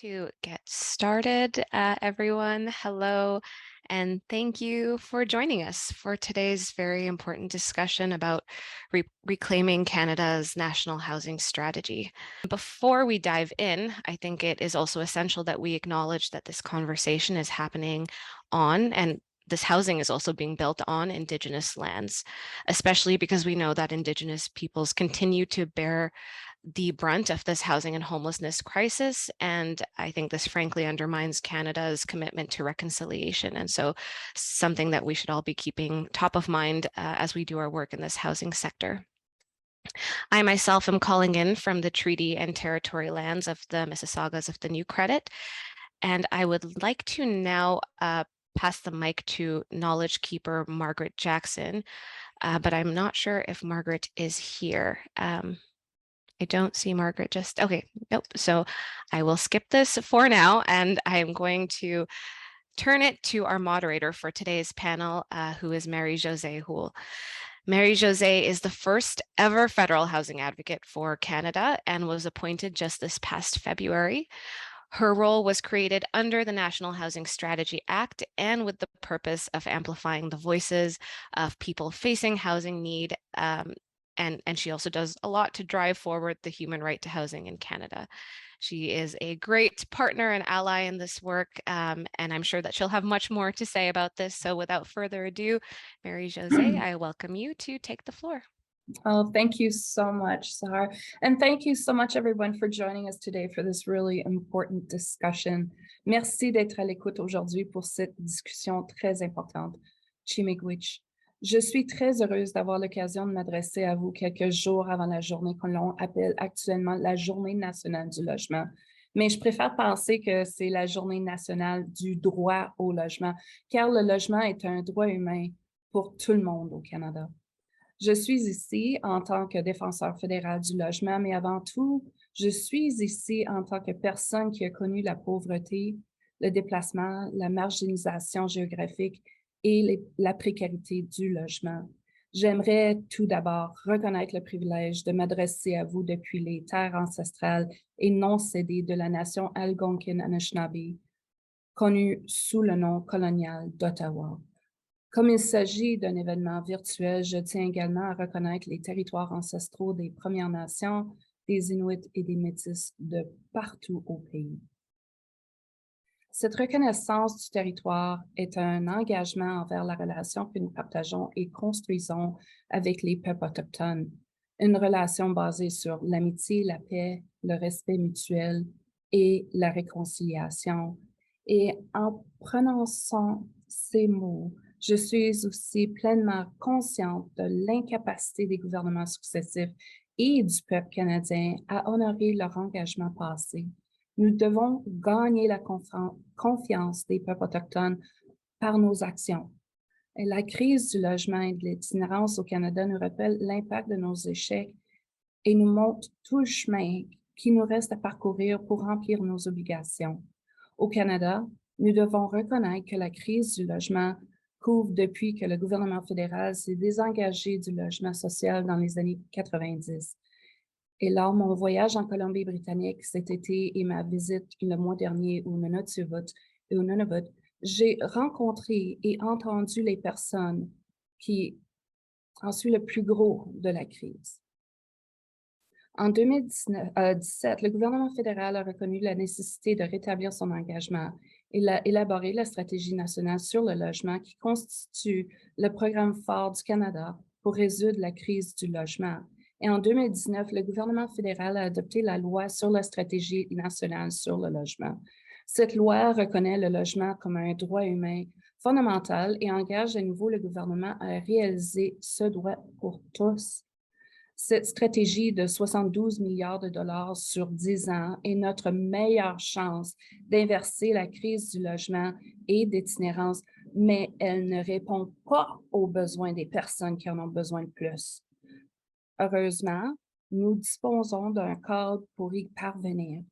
To get started, everyone, hello, and thank you for joining us for today's very important discussion about reclaiming Canada's national housing strategy. Before we dive in, I think it is also essential that we acknowledge that this conversation is happening on and this housing is also being built on Indigenous lands, especially because we know that Indigenous peoples continue to bear the brunt of this housing and homelessness crisis. And I think this frankly undermines Canada's commitment to reconciliation. And so something that we should all be keeping top of mind as we do our work in this housing sector. I myself am calling in from the treaty and territory lands of the Mississaugas of the New Credit. And I would like to now pass the mic to knowledge keeper Margaret Jackson, but I'm not sure if Margaret is here. I don't see Margaret just, okay, nope. So I will skip this for now, and I'm going to turn it to our moderator for today's panel, who is Marie-Josée Houle. Marie-Josée is the first ever federal housing advocate for Canada and was appointed just this past February. Her role was created under the National Housing Strategy Act and with the purpose of amplifying the voices of people facing housing need, and she also does a lot to drive forward the human right to housing in Canada. She is a great partner and ally in this work, and I'm sure that she'll have much more to say about this. So without further ado, Marie-Josée, I welcome you to take the floor. Oh, thank you so much, Sarah. And thank you so much, everyone, for joining us today for this really important discussion. Merci d'être à l'écoute aujourd'hui pour cette discussion très importante. Chimigwich. Je suis très heureuse d'avoir l'occasion de m'adresser à vous quelques jours avant la journée que l'on appelle actuellement la Journée nationale du logement. Mais je préfère penser que c'est la Journée nationale du droit au logement, car le logement est un droit humain pour tout le monde au Canada. Je suis ici en tant que défenseur fédéral du logement, mais avant tout, je suis ici en tant que personne qui a connu la pauvreté, le déplacement, la marginalisation géographique et la précarité du logement. J'aimerais tout d'abord reconnaître le privilège de m'adresser à vous depuis les terres ancestrales et non cédées de la nation Algonquin-Anishinaabe, connue sous le nom colonial d'Ottawa. Comme il s'agit d'un événement virtuel, je tiens également à reconnaître les territoires ancestraux des Premières Nations, des Inuits et des Métis de partout au pays. Cette reconnaissance du territoire est un engagement envers la relation que nous partageons et construisons avec les peuples autochtones, une relation basée sur l'amitié, la paix, le respect mutuel et la réconciliation. Et en prononçant ces mots, je suis aussi pleinement consciente de l'incapacité des gouvernements successifs et du peuple canadien à honorer leur engagement passé. Nous devons gagner la confiance des peuples autochtones par nos actions. Et la crise du logement et de l'itinérance au Canada nous rappelle l'impact de nos échecs et nous montre tout le chemin qui nous reste à parcourir pour remplir nos obligations. Au Canada, nous devons reconnaître que la crise du logement couvre depuis que le gouvernement fédéral s'est désengagé du logement social dans les années 90. Et lors de mon voyage en Colombie-Britannique cet été et ma visite le mois dernier au Nunavut et au Nunavut, j'ai rencontré et entendu les personnes qui en sont le plus gros de la crise. En 2017, le gouvernement fédéral a reconnu la nécessité de rétablir son engagement. Il a élaboré la stratégie nationale sur le logement qui constitue le programme phare du Canada pour résoudre la crise du logement. Et en 2019, le gouvernement fédéral a adopté la loi sur la stratégie nationale sur le logement. Cette loi reconnaît le logement comme un droit humain fondamental et engage à nouveau le gouvernement à réaliser ce droit pour tous. Cette stratégie de 72 milliards de dollars sur 10 ans est notre meilleure chance d'inverser la crise du logement et d'itinérance, mais elle ne répond pas aux besoins des personnes qui en ont besoin de plus. Heureusement, nous disposons d'un cadre pour y parvenir.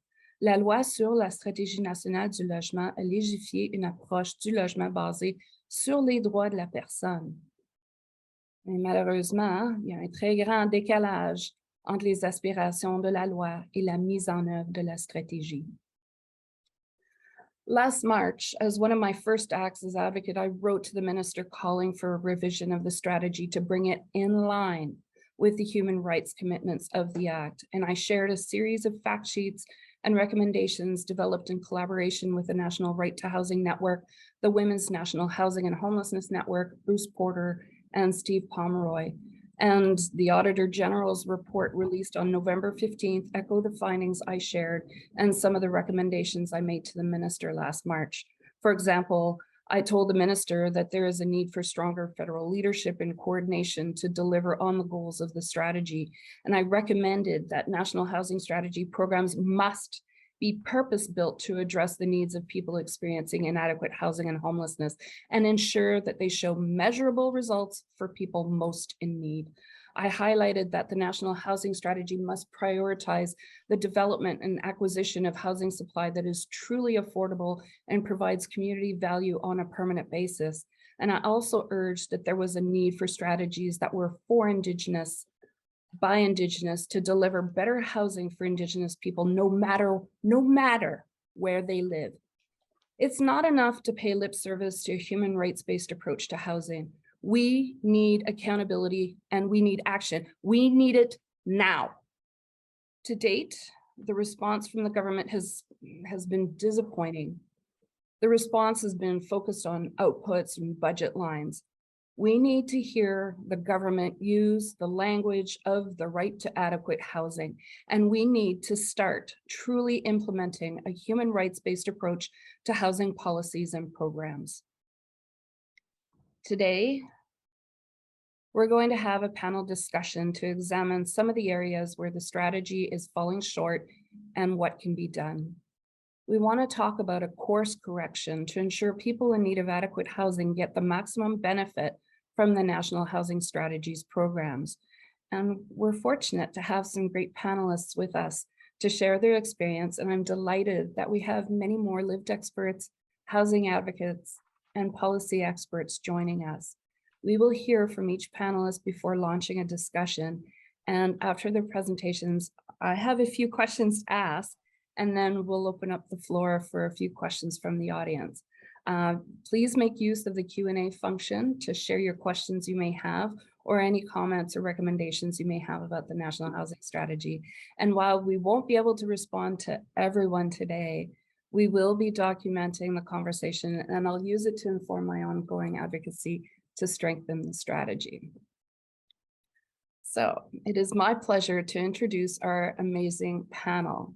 La loi sur la stratégie nationale du logement a légiféré une approche du logement basée sur les droits de la personne. Mais malheureusement, il y a un très grand décalage entre les aspirations de la loi et la mise en œuvre de la stratégie. Last March, as one of my first acts as advocate, I wrote to the minister calling for a revision of the strategy to bring it in line with the human rights commitments of the Act. And I shared a series of fact sheets and recommendations developed in collaboration with the National Right to Housing Network, the Women's National Housing and Homelessness Network, Bruce Porter, and Steve Pomeroy. And the Auditor General's report released on November 15th echo the findings I shared and some of the recommendations I made to the minister last March. For example, I told the minister that there is a need for stronger federal leadership and coordination to deliver on the goals of the strategy. And I recommended that national housing strategy programs must be purpose-built to address the needs of people experiencing inadequate housing and homelessness and ensure that they show measurable results for people most in need. I highlighted that the national housing strategy must prioritize the development and acquisition of housing supply that is truly affordable and provides community value on a permanent basis. And I also urged that there was a need for strategies that were for Indigenous, by Indigenous, to deliver better housing for Indigenous people, no matter where they live. It's not enough to pay lip service to a human rights-based approach to housing. We need accountability and we need action. We need it now. To date, the response from the government has been disappointing. The response has been focused on outputs and budget lines. We need to hear the government use the language of the right to adequate housing, and we need to start truly implementing a human rights-based approach to housing policies and programs. Today, we're going to have a panel discussion to examine some of the areas where the strategy is falling short and what can be done. We want to talk about a course correction to ensure people in need of adequate housing get the maximum benefit from the National Housing Strategies programs. And we're fortunate to have some great panelists with us to share their experience. And I'm delighted that we have many more lived experts, housing advocates, and policy experts joining us. We will hear from each panelist before launching a discussion. And after their presentations, I have a few questions to ask, and then we'll open up the floor for a few questions from the audience. Please make use of the Q&A function to share your questions you may have or any comments or recommendations you may have about the National Housing Strategy. And while we won't be able to respond to everyone today, we will be documenting the conversation and I'll use it to inform my ongoing advocacy to strengthen the strategy. So it is my pleasure to introduce our amazing panel.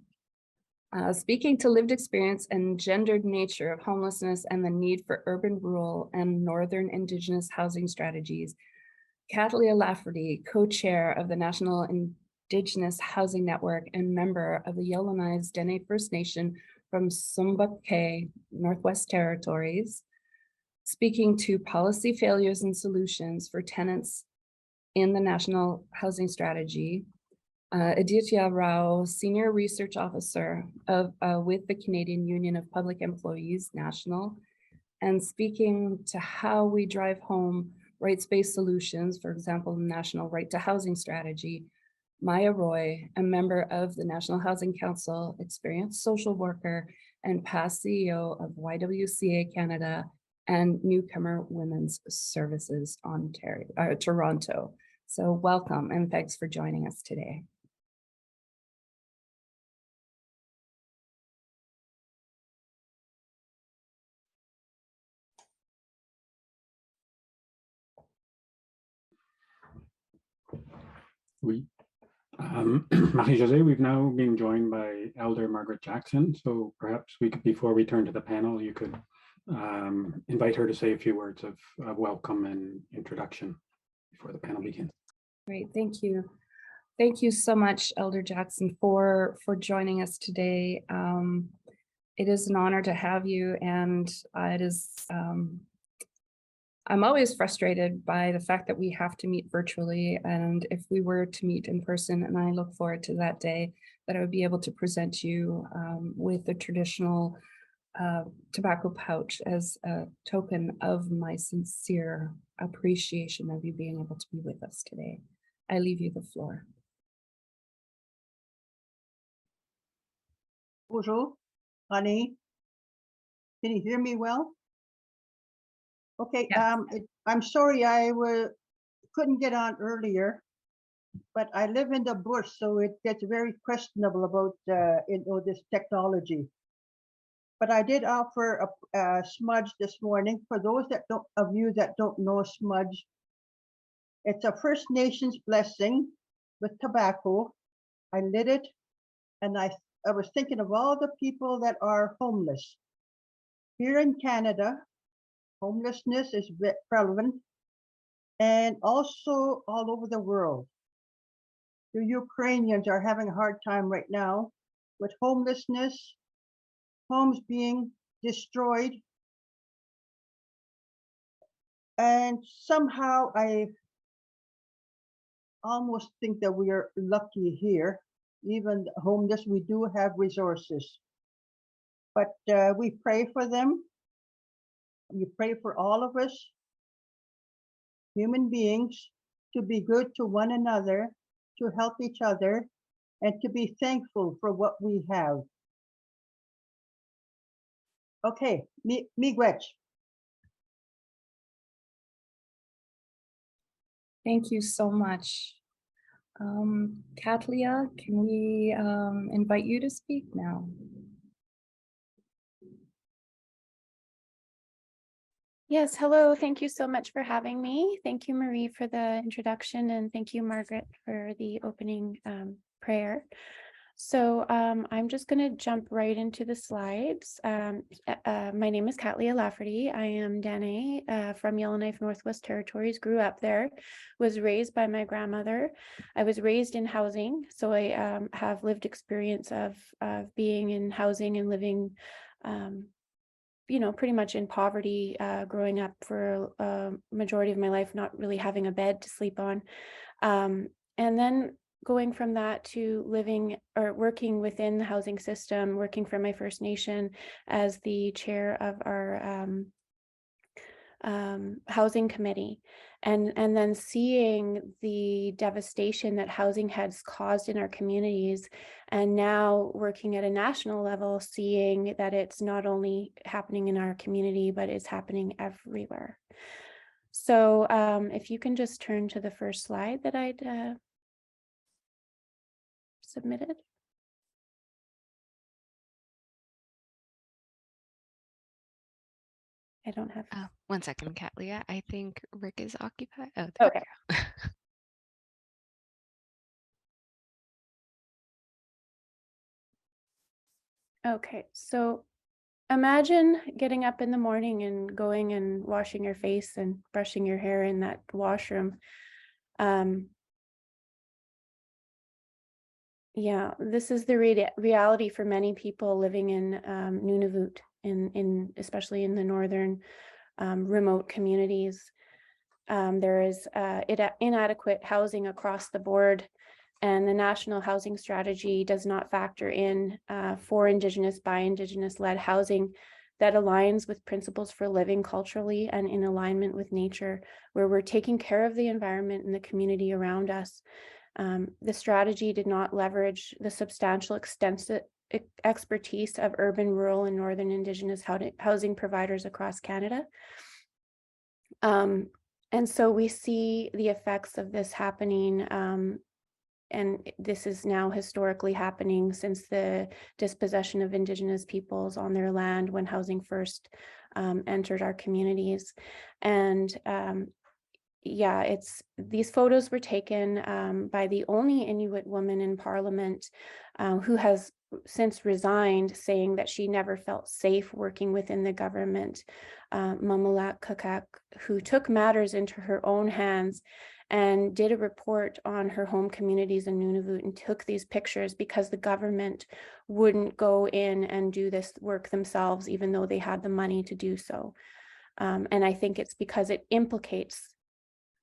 Speaking to lived experience and gendered nature of homelessness and the need for urban, rural, and northern Indigenous housing strategies, Catalia Lafferty, co-chair of the National Indigenous Housing Network and member of the Yellowknives Dene First Nation from Sumbuck, Northwest Territories, speaking to policy failures and solutions for tenants in the National Housing Strategy, Aditya Rao, Senior Research Officer with the Canadian Union of Public Employees National, and speaking to how we drive home rights-based solutions, for example, the National Right to Housing Strategy, Maya Roy, a member of the National Housing Council, experienced social worker, and past CEO of YWCA Canada and Newcomer Women's Services Toronto. So welcome and thanks for joining us today. Oui. Marie-Josée, we've now been joined by Elder Margaret Jackson. So perhaps we could, before we turn to the panel, you could invite her to say a few words of welcome and introduction before the panel begins. Great, thank you. Thank you so much, Elder Jackson, for joining us today. It is an honor to have you, and I'm always frustrated by the fact that we have to meet virtually, and if we were to meet in person, and I look forward to that day, that I would be able to present you with the traditional tobacco pouch as a token of my sincere appreciation of you being able to be with us today. I leave you the floor. Bonjour, Rani. Can you hear me well? Okay, Yes. I'm sorry couldn't get on earlier, but I live in the bush, so it gets very questionable about this technology. But I did offer a smudge this morning. For those of you that don't know smudge, it's a First Nations blessing with tobacco. I lit it, and I was thinking of all the people that are homeless. Here in Canada, homelessness is prevalent, and also all over the world. The Ukrainians are having a hard time right now with homelessness, homes being destroyed. And somehow I almost think that we are lucky here. Even homeless, we do have resources. But we pray for them. We pray for all of us, human beings, to be good to one another, to help each other, and to be thankful for what we have. Okay, miigwech. Thank you so much. Kathleen, can we invite you to speak now? Yes, hello. Thank you so much for having me. Thank you, Marie, for the introduction, and thank you, Margaret, for the opening prayer. So I'm just going to jump right into the slides. My name is Kathleen Lafferty. I am Dene from Yellowknife Northwest Territories, grew up there, was raised by my grandmother. I was raised in housing, so I have lived experience of being in housing and living pretty much in poverty, growing up for a majority of my life, not really having a bed to sleep on. And then going from that to living or working within the housing system, working for my First Nation as the chair of our housing committee, and then seeing the devastation that housing has caused in our communities, and now working at a national level, seeing that it's not only happening in our community, but it's happening everywhere. So if you can just turn to the first slide that I'd submitted. I don't have. One second, Katlia. I think Rick is occupied. Oh, there Okay. we go. Okay, so imagine getting up in the morning and going and washing your face and brushing your hair in that washroom. Yeah, this is the reality for many people living in Nunavut, especially in the northern remote communities. There is inadequate housing across the board, and the National Housing Strategy does not factor in for Indigenous by Indigenous-led housing that aligns with principles for living culturally and in alignment with nature, where we're taking care of the environment and the community around us. The strategy did not leverage the substantial extensive expertise of urban, rural, and northern Indigenous housing providers across Canada. And so we see the effects of this happening, and this is now historically happening since the dispossession of Indigenous peoples on their land when housing first entered our communities. And yeah, these photos were taken by the only Inuit woman in Parliament who has since resigned, saying that she never felt safe working within the government, Mamalak Kakak, who took matters into her own hands and did a report on her home communities in Nunavut and took these pictures because the government wouldn't go in and do this work themselves, even though they had the money to do so. And I think it's because it implicates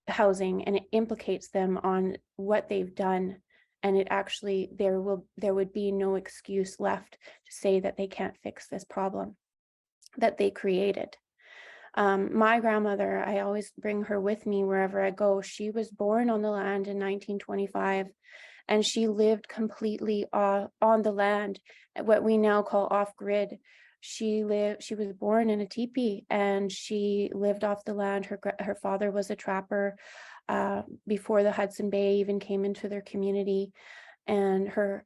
housing and it implicates them on what they've done, and it actually there would be no excuse left to say that they can't fix this problem that they created. My grandmother, I always bring her with me wherever I go. She was born on the land in 1925, and she lived completely on the land, what we now call off-grid, She was born in a teepee, and she lived off the land. Her father was a trapper before the Hudson Bay even came into their community. And her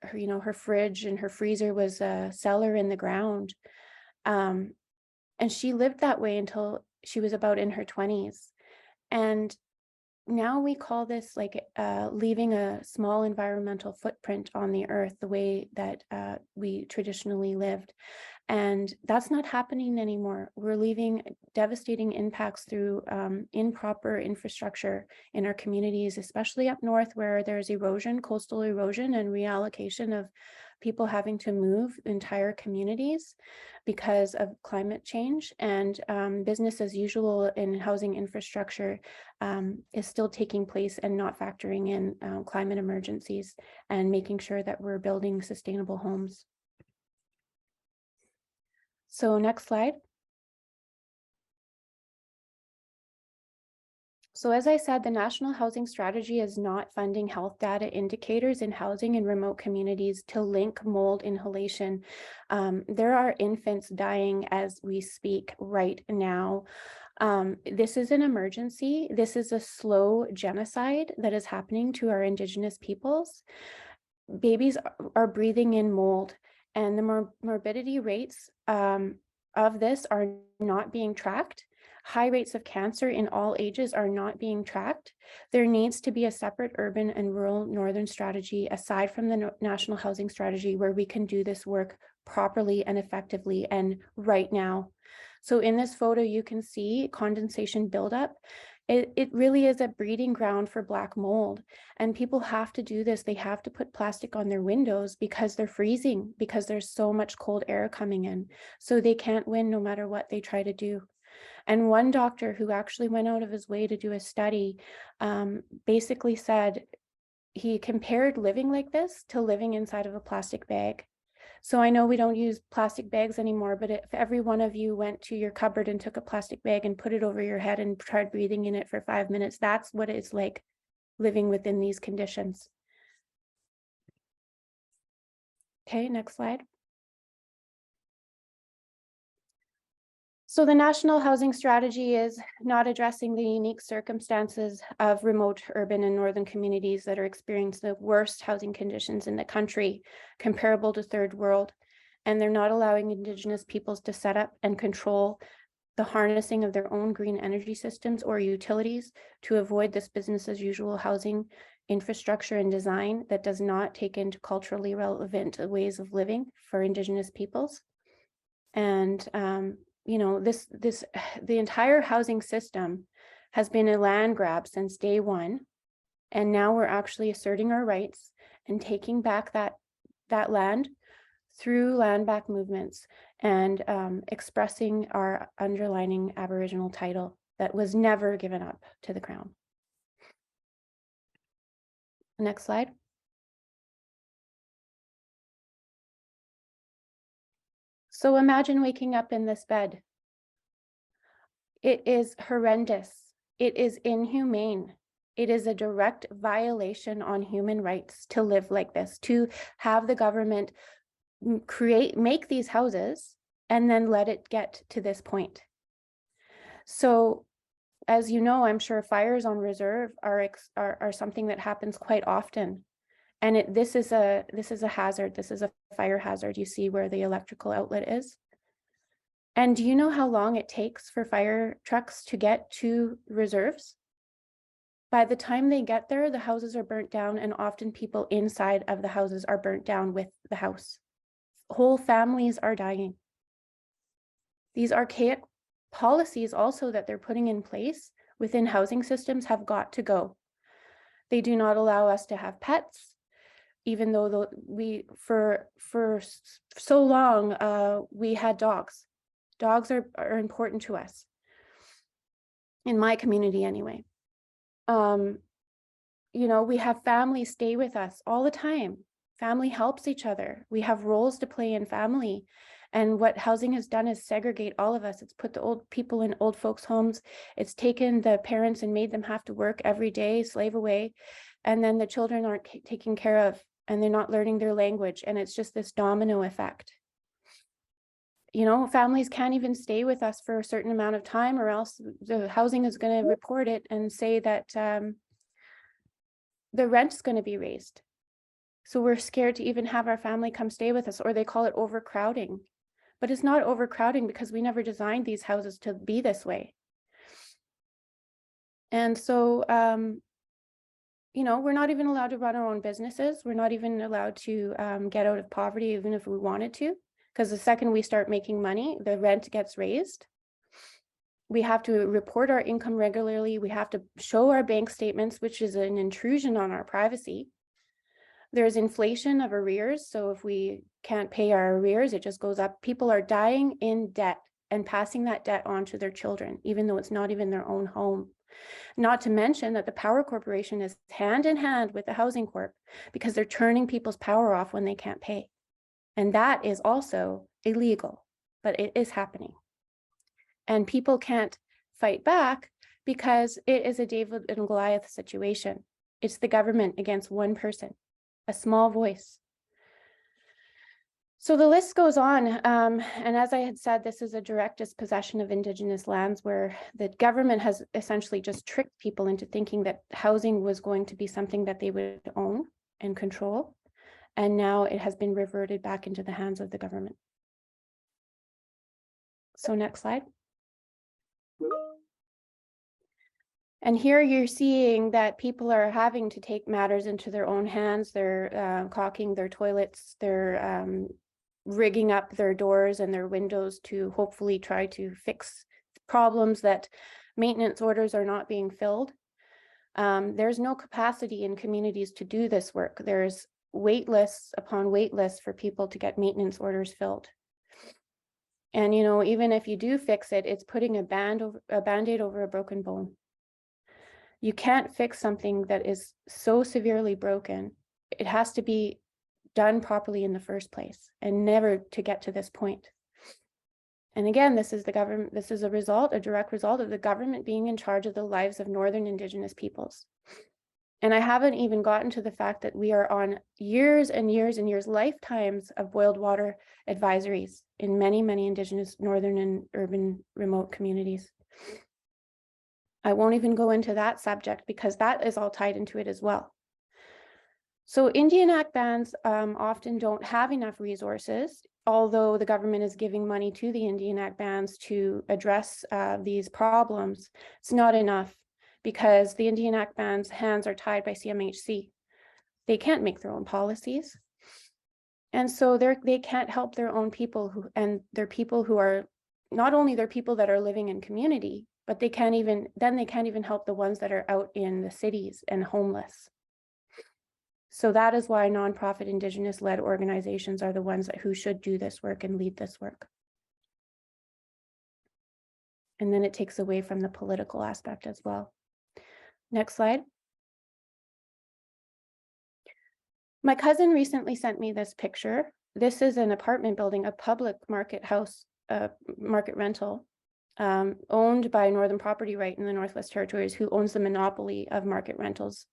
fridge and her freezer was a cellar in the ground. And she lived that way until she was about in her 20s. And now we call this like leaving a small environmental footprint on the earth, the way that we traditionally lived. And that's not happening anymore. We're leaving devastating impacts through improper infrastructure in our communities, especially up north where there's erosion, coastal erosion, and reallocation of people having to move entire communities because of climate change. And business as usual in housing infrastructure is still taking place and not factoring in climate emergencies and making sure that we're building sustainable homes. So next slide. So as I said, the National Housing Strategy is not funding health data indicators in housing in remote communities to link mold inhalation. There are infants dying as we speak right now. This is an emergency. This is a slow genocide that is happening to our Indigenous peoples. Babies are breathing in mold, and the morbidity rates of this are not being tracked. High rates of cancer in all ages are not being tracked. There needs to be a separate urban and rural northern strategy aside from the National Housing Strategy where we can do this work properly and effectively and right now. So in this photo, you can see condensation buildup. It really is a breeding ground for black mold, and people have to do this. They have to put plastic on their windows because they're freezing, because there's so much cold air coming in. So they can't win no matter what they try to do. And one doctor who actually went out of his way to do a study basically said he compared living like this to living inside of a plastic bag. So I know we don't use plastic bags anymore, but if every one of you went to your cupboard and took a plastic bag and put it over your head and tried breathing in it for 5 minutes, that's what it's like living within these conditions. Okay, next slide. So the National Housing Strategy is not addressing the unique circumstances of remote urban and northern communities that are experiencing the worst housing conditions in the country, comparable to third world. And they're not allowing Indigenous peoples to set up and control the harnessing of their own green energy systems or utilities to avoid this business as usual housing infrastructure and design that does not take into culturally relevant ways of living for Indigenous peoples. And you know, the entire housing system has been a land grab since day one. And now we're actually asserting our rights and taking back that land through land back movements and expressing our underlining Aboriginal title that was never given up to the Crown. Next slide. So imagine waking up in this bed. It is horrendous. It is inhumane. It is a direct violation on human rights to live like this, to have the government make these houses and then let it get to this point. So as you know, I'm sure fires on reserve are something that happens quite often. And this is a hazard. This is a fire hazard. You see where the electrical outlet is. And do you know how long it takes for fire trucks to get to reserves? By the time they get there, the houses are burnt down, and often people inside of the houses are burnt down with the house. Whole families are dying. These archaic policies also that they're putting in place within housing systems have got to go. They do not allow us to have pets, even though we, for so long, we had dogs. Dogs are important to us, in my community anyway. You know, we have families stay with us all the time. Family helps each other. We have roles to play in family. And what housing has done is segregate all of us. It's put the old people in old folks' homes. It's taken the parents and made them have to work every day, slave away. And then the children aren't taken care of, and they're not learning their language. And it's just this domino effect. You know, families can't even stay with us for a certain amount of time, or else the housing is going to report it and say that the rent's going to be raised. So we're scared to even have our family come stay with us, or they call it overcrowding. But it's not overcrowding because we never designed these houses to be this way. And so, you know, we're not even allowed to run our own businesses. We're not even allowed to get out of poverty, even if we wanted to, because the second we start making money, the rent gets raised. We have to report our income regularly. We have to show our bank statements, which is an intrusion on our privacy. There's inflation of arrears. So if we can't pay our arrears, it just goes up. People are dying in debt and passing that debt on to their children, even though it's not even their own home. Not to mention that the power corporation is hand in hand with the housing corp because they're turning people's power off when they can't pay. And that is also illegal, but it is happening. And people can't fight back because it is a David and Goliath situation. It's the government against one person, a small voice. So the list goes on. And as I had said, this is a direct dispossession of Indigenous lands where the government has essentially just tricked people into thinking that housing was going to be something that they would own and control. And now it has been reverted back into the hands of the government. So next slide. And here you're seeing that people are having to take matters into their own hands. They're caulking their toilets, they're rigging up their doors and their windows to hopefully try to fix problems that maintenance orders are not being filled. There's no capacity in communities to do this work. There's wait lists upon wait lists for people to get maintenance orders filled. And, you know, even if you do fix it, it's putting a Band-Aid over a broken bone. You can't fix something that is so severely broken. It has to be done properly in the first place and never to get to this point. And again, this is the government, this is a direct result of the government being in charge of the lives of Northern Indigenous peoples. And I haven't even gotten to the fact that we are on years and years and years, lifetimes of boiled water advisories in many, many Indigenous Northern and urban remote communities. I won't even go into that subject because that is all tied into it as well. So Indian Act bands often don't have enough resources, although the government is giving money to the Indian Act bands to address these problems. It's not enough because the Indian Act bands' hands are tied by CMHC. They can't make their own policies. And so they can't help their own people and they're people who are, not only they're people that are living in community, but they can't even help the ones that are out in the cities and homeless. So that is why nonprofit Indigenous-led organizations are the ones who should do this work and lead this work. And then it takes away from the political aspect as well. Next slide. My cousin recently sent me this picture. This is an apartment building, a public market house, market rental, owned by Northern Property Right in the Northwest Territories, who owns the monopoly of market rentals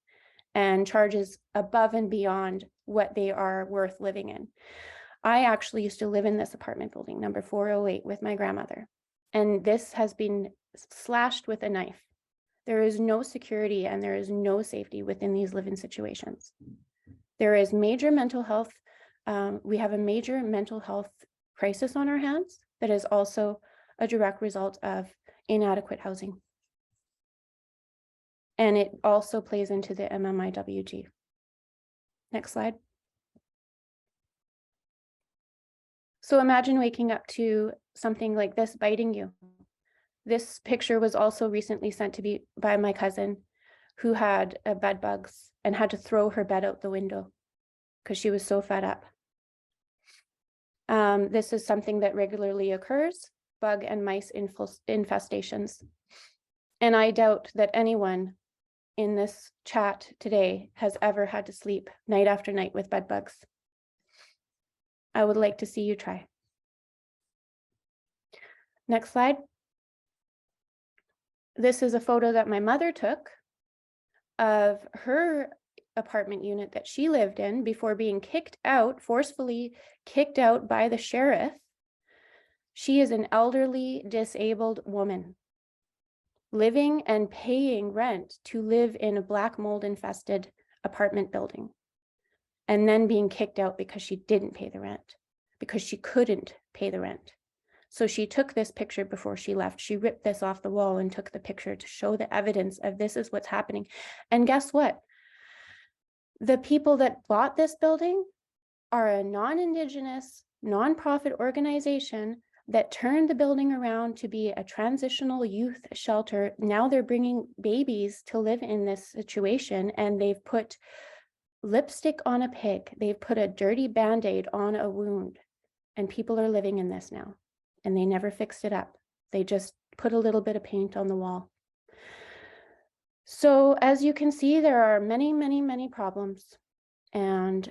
and charges above and beyond what they are worth living in. I actually used to live in this apartment building, number 408, with my grandmother. And this has been slashed with a knife. There is no security and there is no safety within these living situations. There is major mental health. We have a major mental health crisis on our hands that is also a direct result of inadequate housing. And it also plays into the MMIWG. Next slide. So imagine waking up to something like this biting you. This picture was also recently sent to me by my cousin who had bed bugs and had to throw her bed out the window because she was so fed up. This is something that regularly occurs, bug and mice infestations. And I doubt that anyone in this chat today has ever had to sleep night after night with bed bugs. I would like to see you try. Next slide. This is a photo that my mother took of her apartment unit that she lived in before being kicked out, forcefully kicked out by the sheriff She is an elderly, disabled woman living and paying rent to live in a black mold infested apartment building, and then being kicked out because she didn't pay the rent, because she couldn't pay the rent. So she took this picture before she left. She ripped this off the wall and took the picture to show the evidence of this is what's happening. And guess what? The people that bought this building are a non-Indigenous, nonprofit organization that turned the building around to be a transitional youth shelter. Now they're bringing babies to live in this situation, and they've put lipstick on a pig. They've put a dirty Band-Aid on a wound, and people are living in this now, and they never fixed it up. They just put a little bit of paint on the wall. So as you can see, there are many, many, many problems, and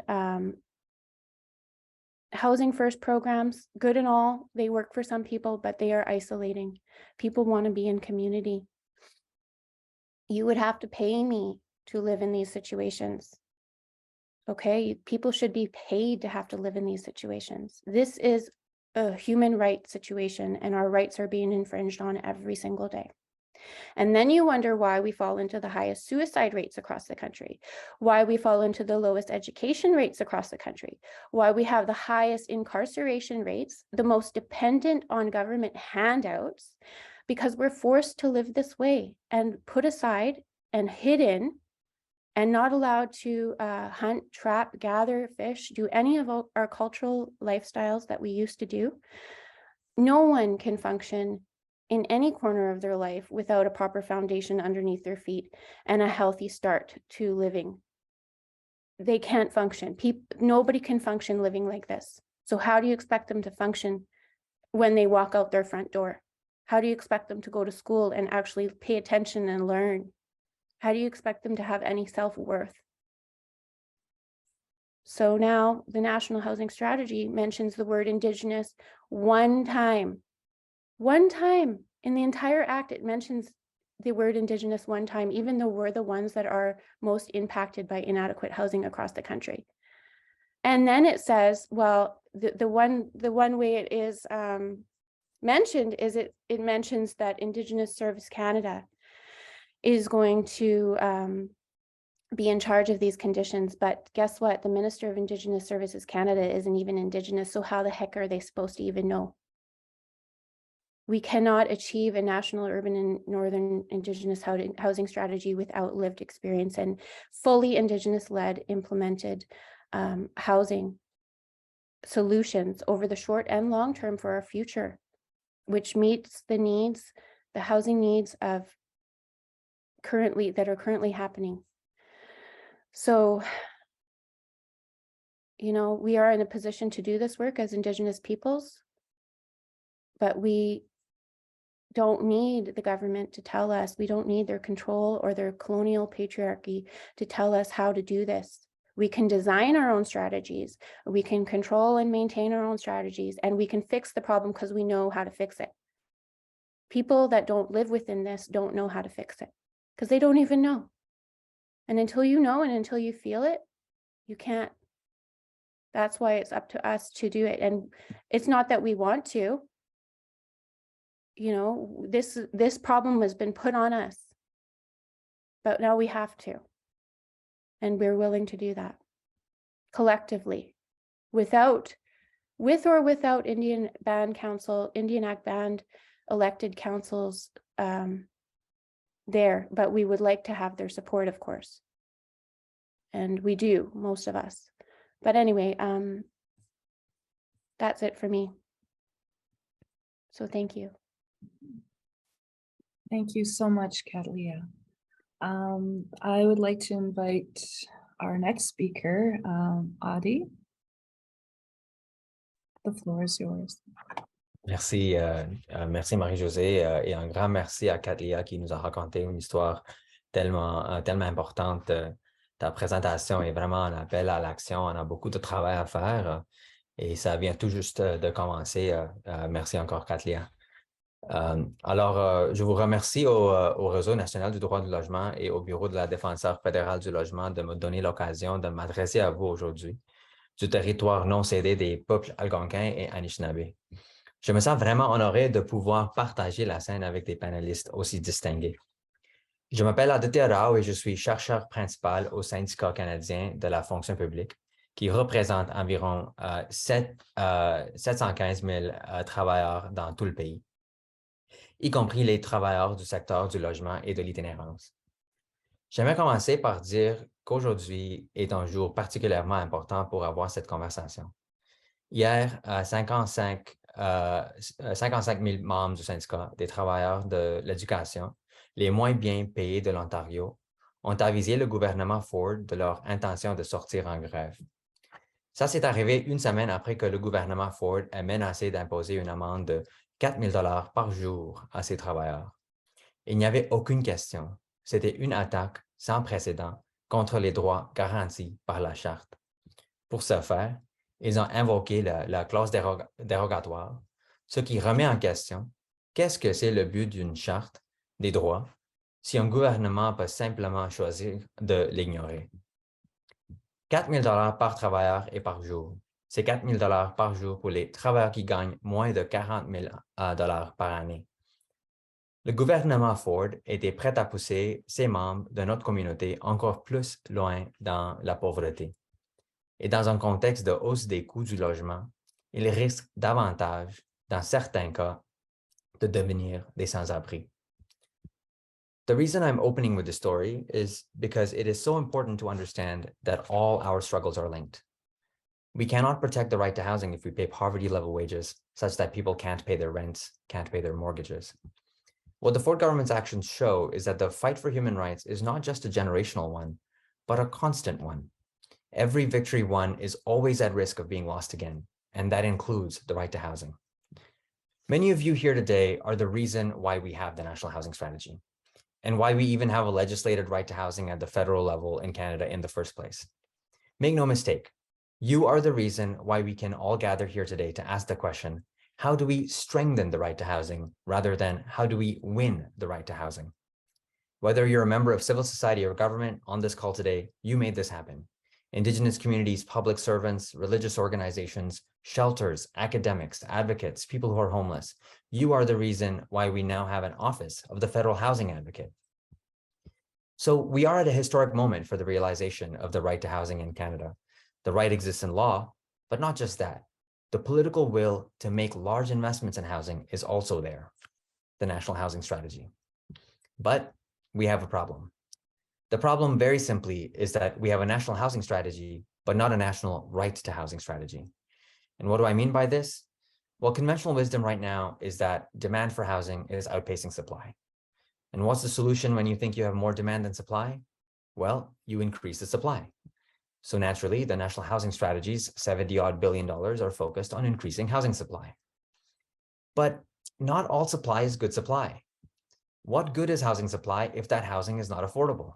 housing first programs, good and all, they work for some people, but they are isolating. People want to be in community. You would have to pay me to live in these situations. Okay, people should be paid to have to live in these situations. This is a human rights situation, and our rights are being infringed on every single day. And then you wonder why we fall into the highest suicide rates across the country, why we fall into the lowest education rates across the country, why we have the highest incarceration rates, the most dependent on government handouts, because we're forced to live this way and put aside and hidden and not allowed to hunt, trap, gather, fish, do any of our cultural lifestyles that we used to do. No one can function in any corner of their life without a proper foundation underneath their feet and a healthy start to living. They can't function. Nobody can function living like this. So how do you expect them to function when they walk out their front door? How do you expect them to go to school and actually pay attention and learn? How do you expect them to have any self-worth? So now the National Housing Strategy mentions the word Indigenous one time. One time in the entire act, it mentions the word Indigenous one time, even though we're the ones that are most impacted by inadequate housing across the country. And then it says, well, the one way it is mentioned is it mentions that Indigenous Service Canada is going to be in charge of these conditions. But guess what? The Minister of Indigenous Services Canada isn't even Indigenous. So how the heck are they supposed to even know? We cannot achieve a national urban and northern Indigenous housing strategy without lived experience and fully Indigenous-led implemented housing solutions over the short and long term for our future, which meets the needs, the housing needs of that are currently happening. So, you know, we are in a position to do this work as Indigenous peoples, but we don't need the government to tell us. We don't need their control or their colonial patriarchy to tell us how to do this. We can design our own strategies. We can control and maintain our own strategies, and we can fix the problem because we know how to fix it. People that don't live within this don't know how to fix it because they don't even know. And until you know and until you feel it, you can't. That's why it's up to us to do it. And it's not that we want to. You know, this problem has been put on us, but now we have to. And we're willing to do that collectively, with or without Indian Act band elected councils there, but we would like to have their support, of course. And we do, most of us. But anyway, that's it for me. So thank you. Thank you so much, Catalia. I would like to invite our next speaker, Adi. The floor is yours. Merci, merci Marie-Josée et un grand merci à Catalia qui nous a raconté une histoire tellement importante. Ta présentation est vraiment un appel à l'action. On a beaucoup de travail à faire et ça vient tout juste de commencer. Merci encore, Catalia. Alors, je vous remercie au Réseau national du droit du logement et au Bureau de la défenseure fédérale du logement de me donner l'occasion de m'adresser à vous aujourd'hui du territoire non cédé des peuples algonquins et Anishinaabe. Je me sens vraiment honoré de pouvoir partager la scène avec des panélistes aussi distingués. Je m'appelle Aditya Rao et je suis chercheur principal au syndicat canadien de la fonction publique, qui représente environ 715 000 travailleurs dans tout le pays, y compris les travailleurs du secteur du logement et de l'itinérance. J'aimerais commencer par dire qu'aujourd'hui est un jour particulièrement important pour avoir cette conversation. Hier, 55 000 membres du syndicat des travailleurs de l'éducation, les moins bien payés de l'Ontario, ont avisé le gouvernement Ford de leur intention de sortir en grève. Ça s'est arrivé une semaine après que le gouvernement Ford ait menacé d'imposer une amende de 4 000 $ par jour à ses travailleurs. Il n'y avait aucune question. C'était une attaque sans précédent contre les droits garantis par la Charte. Pour ce faire, ils ont invoqué la clause dérogatoire, ce qui remet en question qu'est-ce que c'est le but d'une charte des droits si un gouvernement peut simplement choisir de l'ignorer. 4 000 $ par travailleur et par jour. C'est 4 000 $ par jour pour les travailleurs qui gagnent moins de 40 000 $ par année. Le gouvernement Ford était prêt à pousser ses membres de notre communauté encore plus loin dans la pauvreté. Et dans un contexte de hausse des coûts du logement, ils risquent davantage, dans certains cas, de devenir des sans-abri. The reason I'm opening with this story is because it is so important to understand that all our struggles are linked. We cannot protect the right to housing if we pay poverty-level wages such that people can't pay their rents, can't pay their mortgages. What the Ford government's actions show is that the fight for human rights is not just a generational one, but a constant one. Every victory won is always at risk of being lost again, and that includes the right to housing. Many of you here today are the reason why we have the National Housing Strategy, and why we even have a legislated right to housing at the federal level in Canada in the first place. Make no mistake, you are the reason why we can all gather here today to ask the question, how do we strengthen the right to housing rather than how do we win the right to housing? Whether you're a member of civil society or government on this call today, you made this happen. Indigenous communities, public servants, religious organizations, shelters, academics, advocates, people who are homeless. You are the reason why we now have an office of the Federal Housing Advocate. So we are at a historic moment for the realization of the right to housing in Canada. The right exists in law, but not just that. The political will to make large investments in housing is also there, the National Housing Strategy. But we have a problem. The problem, very simply, is that we have a national housing strategy, but not a national right to housing strategy. And what do I mean by this? Well, conventional wisdom right now is that demand for housing is outpacing supply. And what's the solution when you think you have more demand than supply? Well, you increase the supply. So naturally, the national housing strategies, $70-odd billion, are focused on increasing housing supply. But not all supply is good supply. What good is housing supply if that housing is not affordable?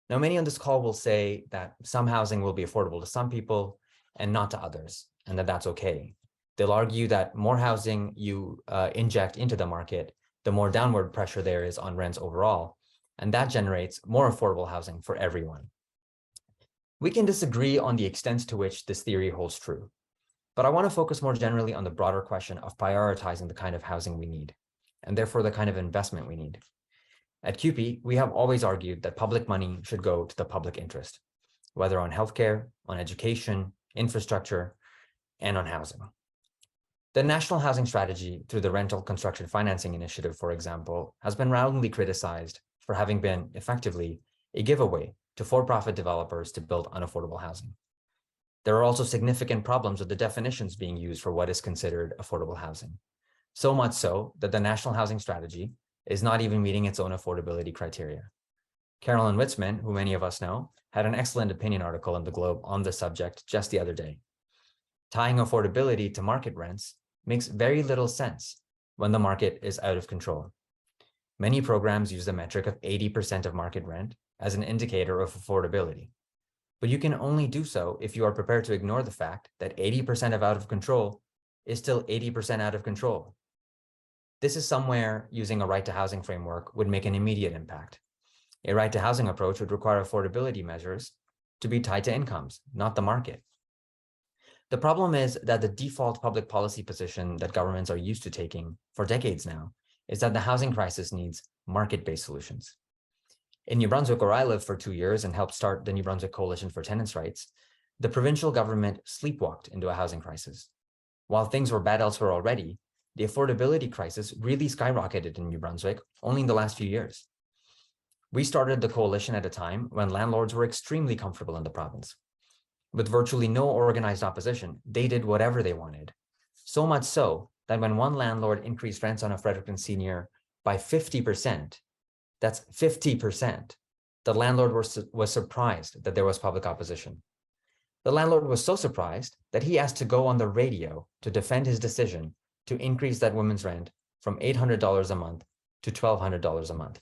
Now, many on this call will say that some housing will be affordable to some people and not to others, and that that's okay. They'll argue that more housing you inject into the market, the more downward pressure there is on rents overall, and that generates more affordable housing for everyone. We can disagree on the extent to which this theory holds true, but I want to focus more generally on the broader question of prioritizing the kind of housing we need, and therefore the kind of investment we need. At CUPE, we have always argued that public money should go to the public interest, whether on healthcare, on education, infrastructure, and on housing. The National Housing Strategy, through the Rental Construction Financing Initiative, for example, has been roundly criticized for having been effectively a giveaway to for-profit developers to build unaffordable housing. There are also significant problems with the definitions being used for what is considered affordable housing. So much so that the National Housing Strategy is not even meeting its own affordability criteria. Carolyn Witzman, who many of us know, had an excellent opinion article in the Globe on the subject just the other day. Tying affordability to market rents makes very little sense when the market is out of control. Many programs use the metric of 80% of market rent as an indicator of affordability. But you can only do so if you are prepared to ignore the fact that 80% of out of control is still 80% out of control. This is somewhere using a right to housing framework would make an immediate impact. A right to housing approach would require affordability measures to be tied to incomes, not the market. The problem is that the default public policy position that governments are used to taking for decades now is that the housing crisis needs market-based solutions. In New Brunswick, where I lived for 2 years and helped start the New Brunswick Coalition for Tenants' Rights, the provincial government sleepwalked into a housing crisis. While things were bad elsewhere already, the affordability crisis really skyrocketed in New Brunswick only in the last few years. We started the coalition at a time when landlords were extremely comfortable in the province. With virtually no organized opposition, they did whatever they wanted. So much so that when one landlord increased rents on a Fredericton senior by 50%, that's 50%, the landlord was surprised that there was public opposition. The landlord was so surprised that he asked to go on the radio to defend his decision to increase that woman's rent from $800 a month to $1,200 a month.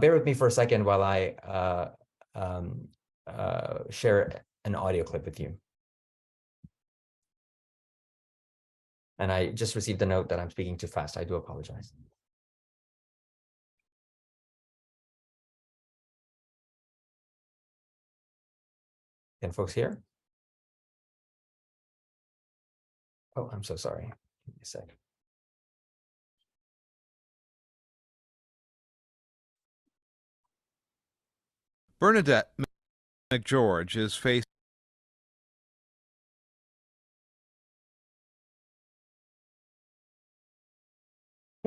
Bear with me for a second while I share an audio clip with you. And I just received a note that I'm speaking too fast. I do apologize. Can folks hear? Oh, I'm so sorry. Give me a sec. Bernadette McGeorge is facing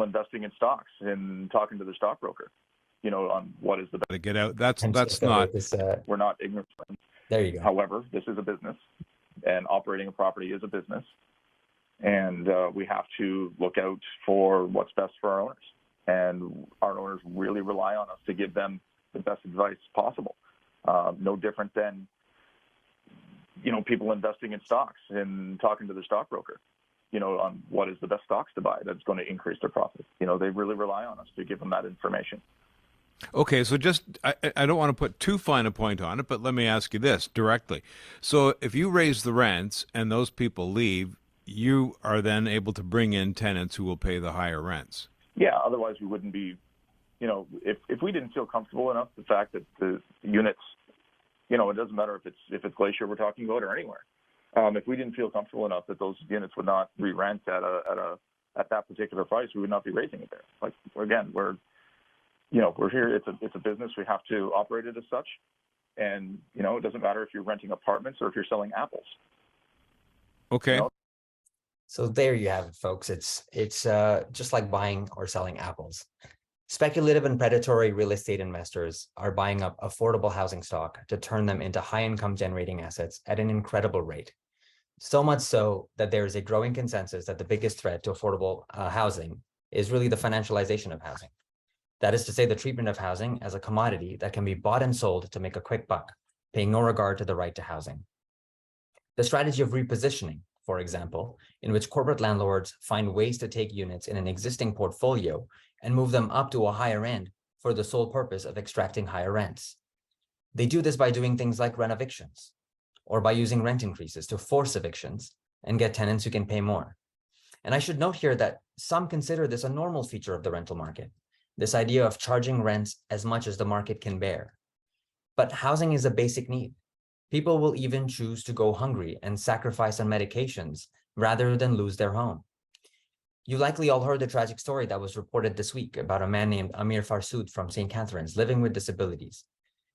investing in stocks and talking to the stockbroker, on what is the best to get out. That's Just not this, we're not ignorant. there you go. However, this is a business, and operating a property is a business, and we have to look out for what's best for our owners, and our owners really rely on us to give them the best advice possible. No different than people investing in stocks and talking to the stockbroker, on what is the best stocks to buy that's going to increase their profit. They really rely on us to give them that information. Okay, so I don't want to put too fine a point on it, but let me ask you this directly. So if you raise the rents and those people leave, you are then able to bring in tenants who will pay the higher rents. Yeah, otherwise we wouldn't be, if we didn't feel comfortable enough, the fact that the units, it doesn't matter if it's Glacier we're talking about or anywhere. If we didn't feel comfortable enough that those units would not re-rent at that particular price, we would not be raising it there. Like, again, we're here. It's a business. We have to operate it as such, and it doesn't matter if you're renting apartments or if you're selling apples. Okay. So there you have it, folks. It's just like buying or selling apples. Speculative and predatory real estate investors are buying up affordable housing stock to turn them into high-income generating assets at an incredible rate. So much so that there is a growing consensus that the biggest threat to affordable housing is really the financialization of housing. That is to say, the treatment of housing as a commodity that can be bought and sold to make a quick buck, paying no regard to the right to housing. The strategy of repositioning, for example, in which corporate landlords find ways to take units in an existing portfolio and move them up to a higher end for the sole purpose of extracting higher rents. They do this by doing things like rent evictions, or by using rent increases to force evictions and get tenants who can pay more. And I should note here that some consider this a normal feature of the rental market, this idea of charging rents as much as the market can bear. But housing is a basic need. People will even choose to go hungry and sacrifice on medications rather than lose their home. You likely all heard the tragic story that was reported this week about a man named Amir Farsood from St. Catharines living with disabilities.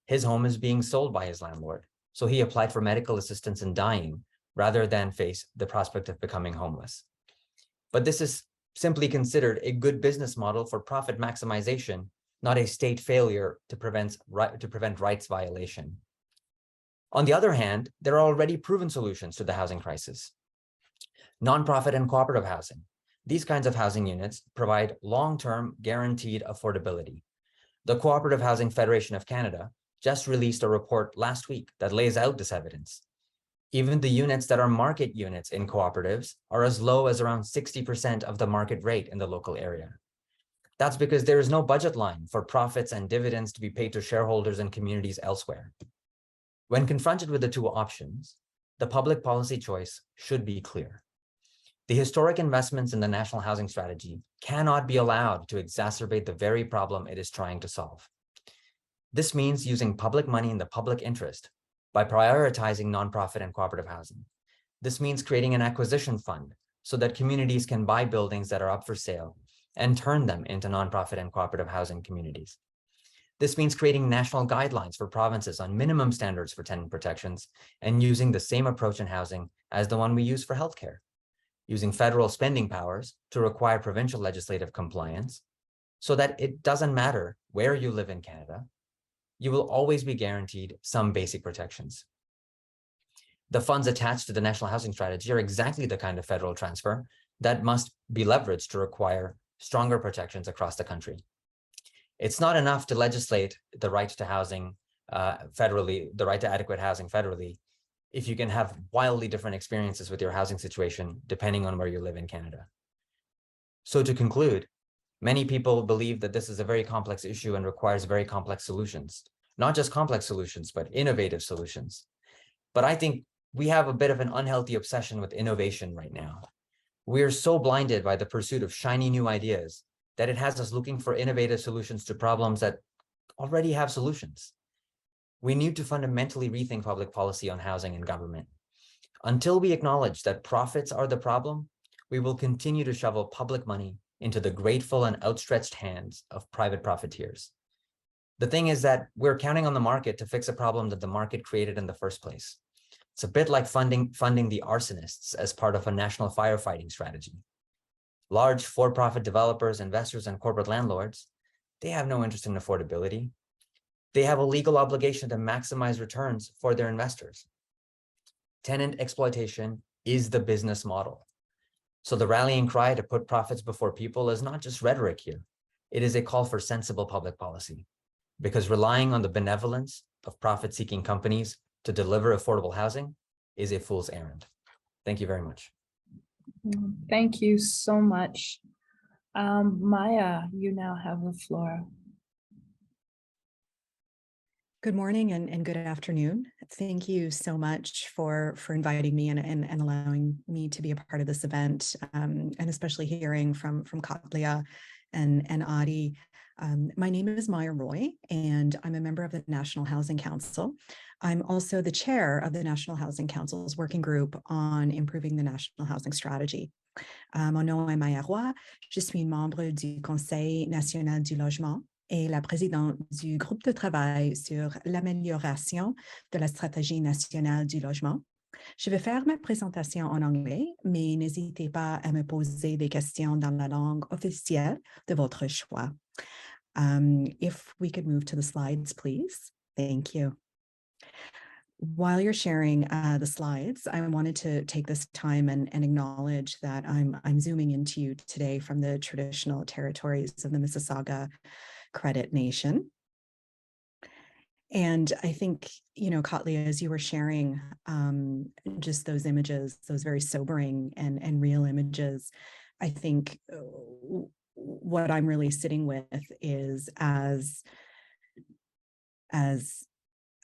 His home is being sold by his landlord, so he applied for medical assistance in dying rather than face the prospect of becoming homeless. But this is simply considered a good business model for profit maximization, not a state failure to prevent rights violation. On the other hand, there are already proven solutions to the housing crisis. Nonprofit and cooperative housing. These kinds of housing units provide long-term guaranteed affordability. The Cooperative Housing Federation of Canada just released a report last week that lays out this evidence. Even the units that are market units in cooperatives are as low as around 60% of the market rate in the local area. That's because there is no budget line for profits and dividends to be paid to shareholders and communities elsewhere. When confronted with the two options, the public policy choice should be clear. The historic investments in the National Housing Strategy cannot be allowed to exacerbate the very problem it is trying to solve. This means using public money in the public interest by prioritizing nonprofit and cooperative housing. This means creating an acquisition fund so that communities can buy buildings that are up for sale and turn them into nonprofit and cooperative housing communities. This means creating national guidelines for provinces on minimum standards for tenant protections and using the same approach in housing as the one we use for healthcare, using federal spending powers to require provincial legislative compliance so that it doesn't matter where you live in Canada, you will always be guaranteed some basic protections. The funds attached to the National Housing Strategy are exactly the kind of federal transfer that must be leveraged to require stronger protections across the country. It's not enough to legislate the right to housing federally, the right to adequate housing federally, if you can have wildly different experiences with your housing situation, depending on where you live in Canada. So to conclude, many people believe that this is a very complex issue and requires very complex solutions, not just complex solutions, but innovative solutions. But I think we have a bit of an unhealthy obsession with innovation right now. We're so blinded by the pursuit of shiny new ideas that it has us looking for innovative solutions to problems that already have solutions. We need to fundamentally rethink public policy on housing and government. Until we acknowledge that profits are the problem, we will continue to shovel public money into the grateful and outstretched hands of private profiteers. The thing is that we're counting on the market to fix a problem that the market created in the first place. It's a bit like funding the arsonists as part of a national firefighting strategy. Large for-profit developers, investors, and corporate landlords, they have no interest in affordability. They have a legal obligation to maximize returns for their investors. Tenant exploitation is the business model. So the rallying cry to put profits before people is not just rhetoric here. It is a call for sensible public policy, because relying on the benevolence of profit-seeking companies to deliver affordable housing is a fool's errand. Thank you very much. Thank you so much. Maya, you now have the floor. Good morning and good afternoon. Thank you so much for inviting me and allowing me to be a part of this event, and especially hearing from Katlia and Adi. My name is Maya Roy, and I'm a member of the National Housing Council. I'm also the chair of the National Housing Council's working group on improving the National Housing Strategy. Mon nom est Maya Roy, je suis membre du Conseil national du logement et la présidente du groupe de travail sur l'amélioration de la stratégie nationale du logement. Je vais faire ma présentation en anglais, mais n'hésitez pas à me poser des questions dans la langue officielle de votre choix. If we could move to the slides, please. Thank you. While you're sharing the slides, I wanted to take this time and acknowledge that I'm zooming into you today from the traditional territories of the Mississauga Credit Nation. And I think, you know, Katlia, as you were sharing just those images, those very sobering and real images, I think what I'm really sitting with is as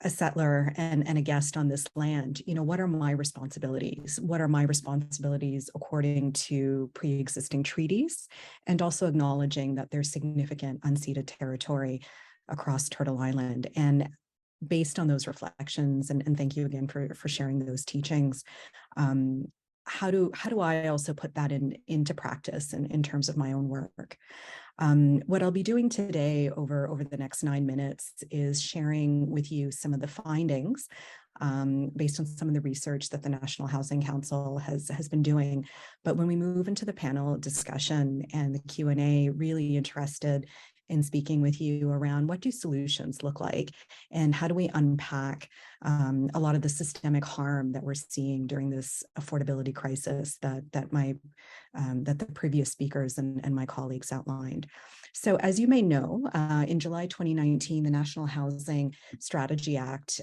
a settler and a guest on this land, you know, what are my responsibilities? What are my responsibilities according to pre-existing treaties? And also acknowledging that there's significant unceded territory across Turtle Island. And based on those reflections, and thank you again for sharing those teachings, how do I also put that into practice in terms of my own work? What I'll be doing today over the next 9 minutes is sharing with you some of the findings based on some of the research that the National Housing Council has been doing. But when we move into the panel discussion and the Q&A, really interested in speaking with you around what do solutions look like and how do we unpack a lot of the systemic harm that we're seeing during this affordability crisis that the previous speakers and my colleagues outlined. So as you may know, in July 2019, the National Housing Strategy Act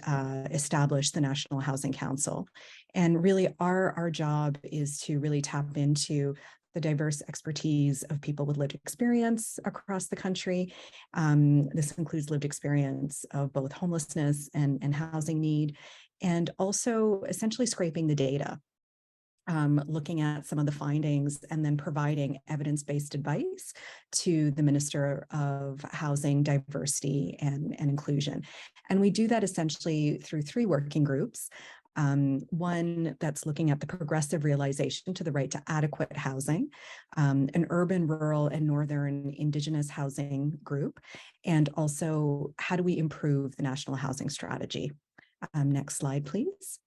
established the National Housing Council. And really our job is to really tap into the diverse expertise of people with lived experience across the country. This includes lived experience of both homelessness and housing need, and also essentially scraping the data, looking at some of the findings and then providing evidence-based advice to the Minister of Housing, Diversity, and Inclusion. And we do that essentially through 3 working groups. One that's looking at the progressive realization to the right to adequate housing, an urban, rural, and northern Indigenous housing group, and also how do we improve the national housing strategy. Next slide, please.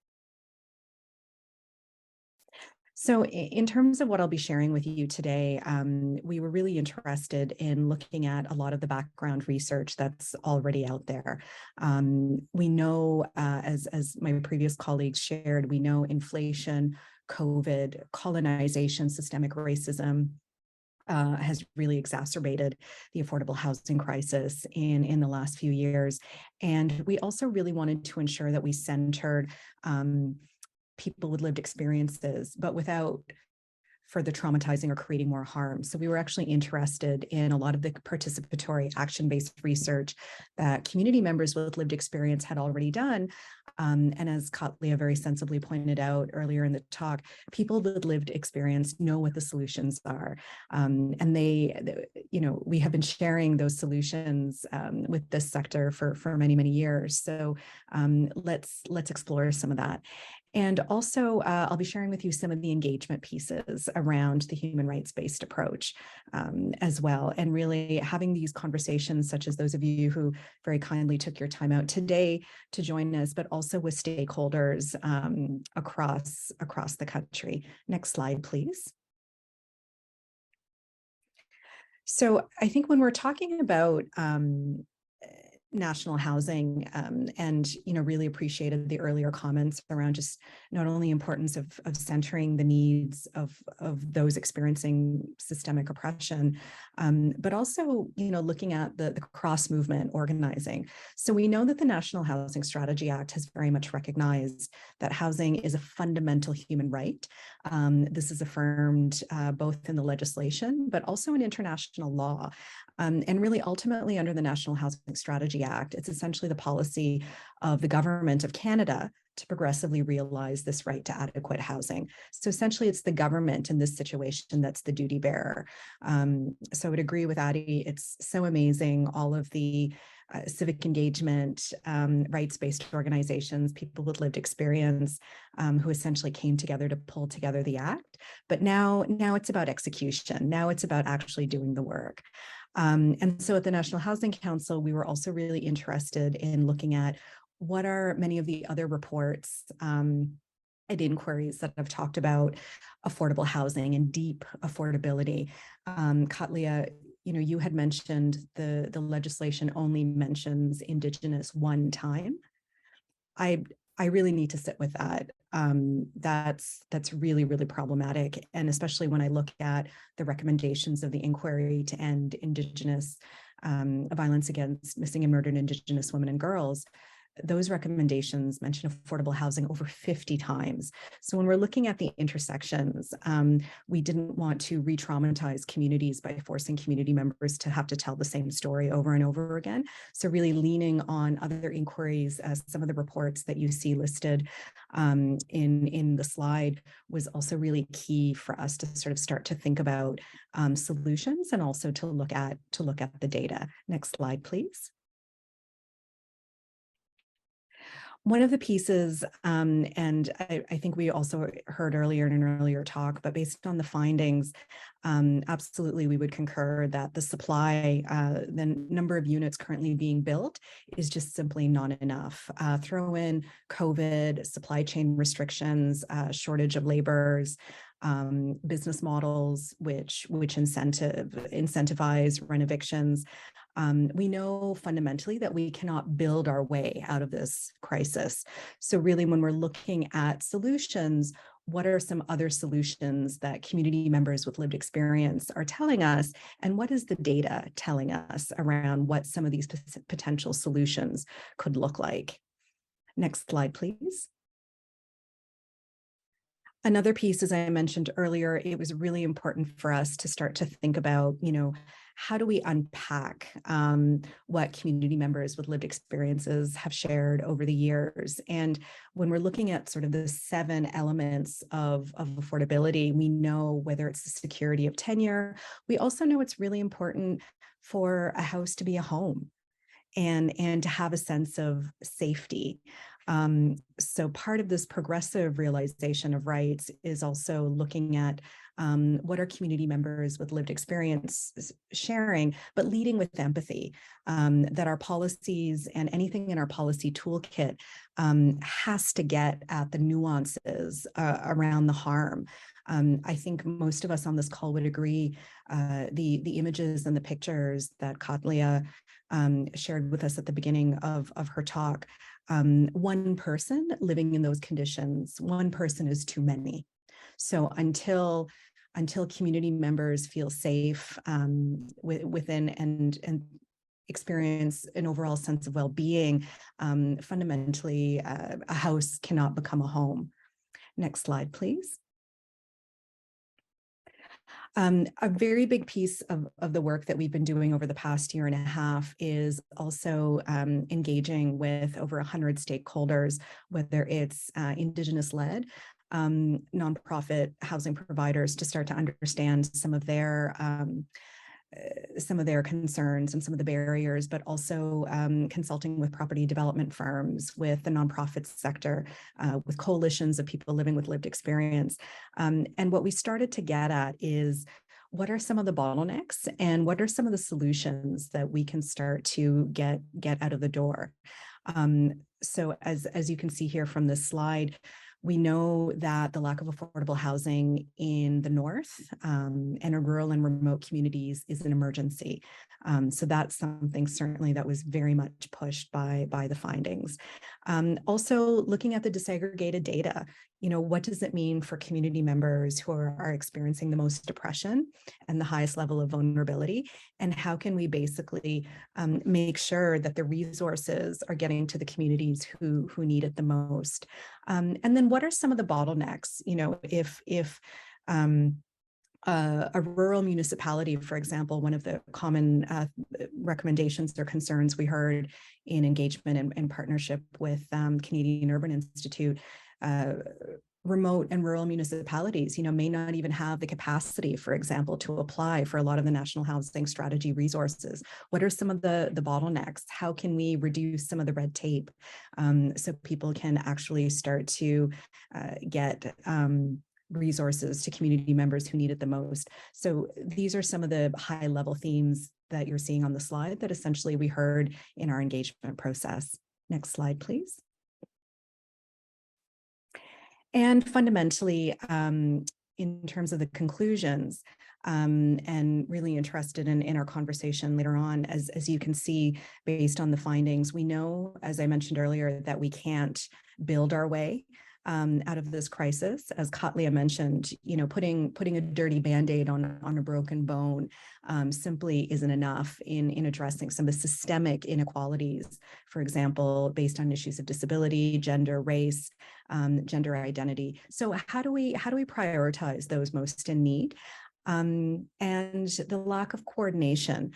So in terms of what I'll be sharing with you today, we were really interested in looking at a lot of the background research that's already out there. We know, as my previous colleagues shared, we know inflation, COVID, colonization, systemic racism, has really exacerbated the affordable housing crisis in the last few years. And we also really wanted to ensure that we centered people with lived experiences, but without further traumatizing or creating more harm. So we were actually interested in a lot of the participatory action-based research that community members with lived experience had already done. And as Katlia very sensibly pointed out earlier in the talk, people with lived experience know what the solutions are. And we have been sharing those solutions with this sector for many, many years. So let's explore some of that. And also, I'll be sharing with you some of the engagement pieces around the human rights-based approach as well, and really having these conversations, such as those of you who very kindly took your time out today to join us, but also with stakeholders across the country. Next slide, please. So I think when we're talking about national housing, and really appreciated the earlier comments around just not only importance of centering the needs of those experiencing systemic oppression, but also looking at the cross movement organizing. So we know that the National Housing Strategy Act has very much recognized that housing is a fundamental human right. This is affirmed both in the legislation, but also in international law. And really ultimately under the National Housing Strategy Act, it's essentially the policy of the government of Canada to progressively realize this right to adequate housing. So essentially it's the government in this situation that's the duty bearer. So I would agree with Addie, it's so amazing, all of the civic engagement, rights-based organizations, people with lived experience, who essentially came together to pull together the act. But now it's about execution. Now it's about actually doing the work. And so at the National Housing Council, we were also really interested in looking at what are many of the other reports and inquiries that have talked about affordable housing and deep affordability. Katlia, you had mentioned the legislation only mentions Indigenous one time. I really need to sit with that. That's really, really problematic. And especially when I look at the recommendations of the inquiry to end Indigenous violence against missing and murdered Indigenous women and girls, those recommendations mention affordable housing over 50 times. So when we're looking at the intersections, we didn't want to re-traumatize communities by forcing community members to have to tell the same story over and over again. So really leaning on other inquiries, as some of the reports that you see listed in the slide was also really key for us to sort of start to think about solutions and also to look at the data. Next slide, please. One of the pieces, and I think we also heard earlier in an earlier talk, but based on the findings, absolutely we would concur that the supply, the number of units currently being built is just simply not enough. Throw in COVID, supply chain restrictions, shortage of laborers, business models which incentivize rent evictions. We know fundamentally that we cannot build our way out of this crisis. So really, when we're looking at solutions, what are some other solutions that community members with lived experience are telling us? And what is the data telling us around what some of these potential solutions could look like? Next slide, please. Another piece, as I mentioned earlier, it was really important for us to start to think about, how do we unpack what community members with lived experiences have shared over the years? And when we're looking at sort of the 7 elements of affordability, we know whether it's the security of tenure, we also know it's really important for a house to be a home and to have a sense of safety. So part of this progressive realization of rights is also looking at what are community members with lived experience sharing, but leading with empathy, that our policies and anything in our policy toolkit has to get at the nuances around the harm. I think most of us on this call would agree the images and the pictures that Katlia shared with us at the beginning of her talk. One person living in those conditions, one person is too many. So until community members feel safe within and experience an overall sense of well-being, fundamentally, a house cannot become a home. Next slide, please. A very big piece of the work that we've been doing over the past year and a half is also engaging with over 100 stakeholders, whether it's Indigenous-led, nonprofit housing providers, to start to understand some of their concerns and some of the barriers, but also consulting with property development firms, with the nonprofit sector, with coalitions of people living with lived experience. And what we started to get at is, what are some of the bottlenecks and what are some of the solutions that we can start to get out of the door? So as you can see here from this slide, we know that the lack of affordable housing in the North and in rural and remote communities is an emergency. So that's something certainly that was very much pushed by the findings. Also looking at the disaggregated data, what does it mean for community members who are experiencing the most depression and the highest level of vulnerability? And how can we basically make sure that the resources are getting to the communities who need it the most? And then what are some of the bottlenecks? If a rural municipality, for example, one of the common recommendations or concerns we heard in engagement and partnership with Canadian Urban Institute, remote and rural municipalities, may not even have the capacity, for example, to apply for a lot of the National Housing Strategy resources. What are some of the bottlenecks? How can we reduce some of the red tape so people can actually start to get resources to community members who need it the most? So these are some of the high level themes that you're seeing on the slide that essentially we heard in our engagement process. Next slide, please. And fundamentally, in terms of the conclusions, and really interested in our conversation later on, as you can see, based on the findings, we know, as I mentioned earlier, that we can't build our way out of this crisis. As Katlia mentioned, putting a dirty Band-Aid on a broken bone simply isn't enough in addressing some of the systemic inequalities, for example, based on issues of disability, gender, race, gender identity. So how do we prioritize those most in need? And the lack of coordination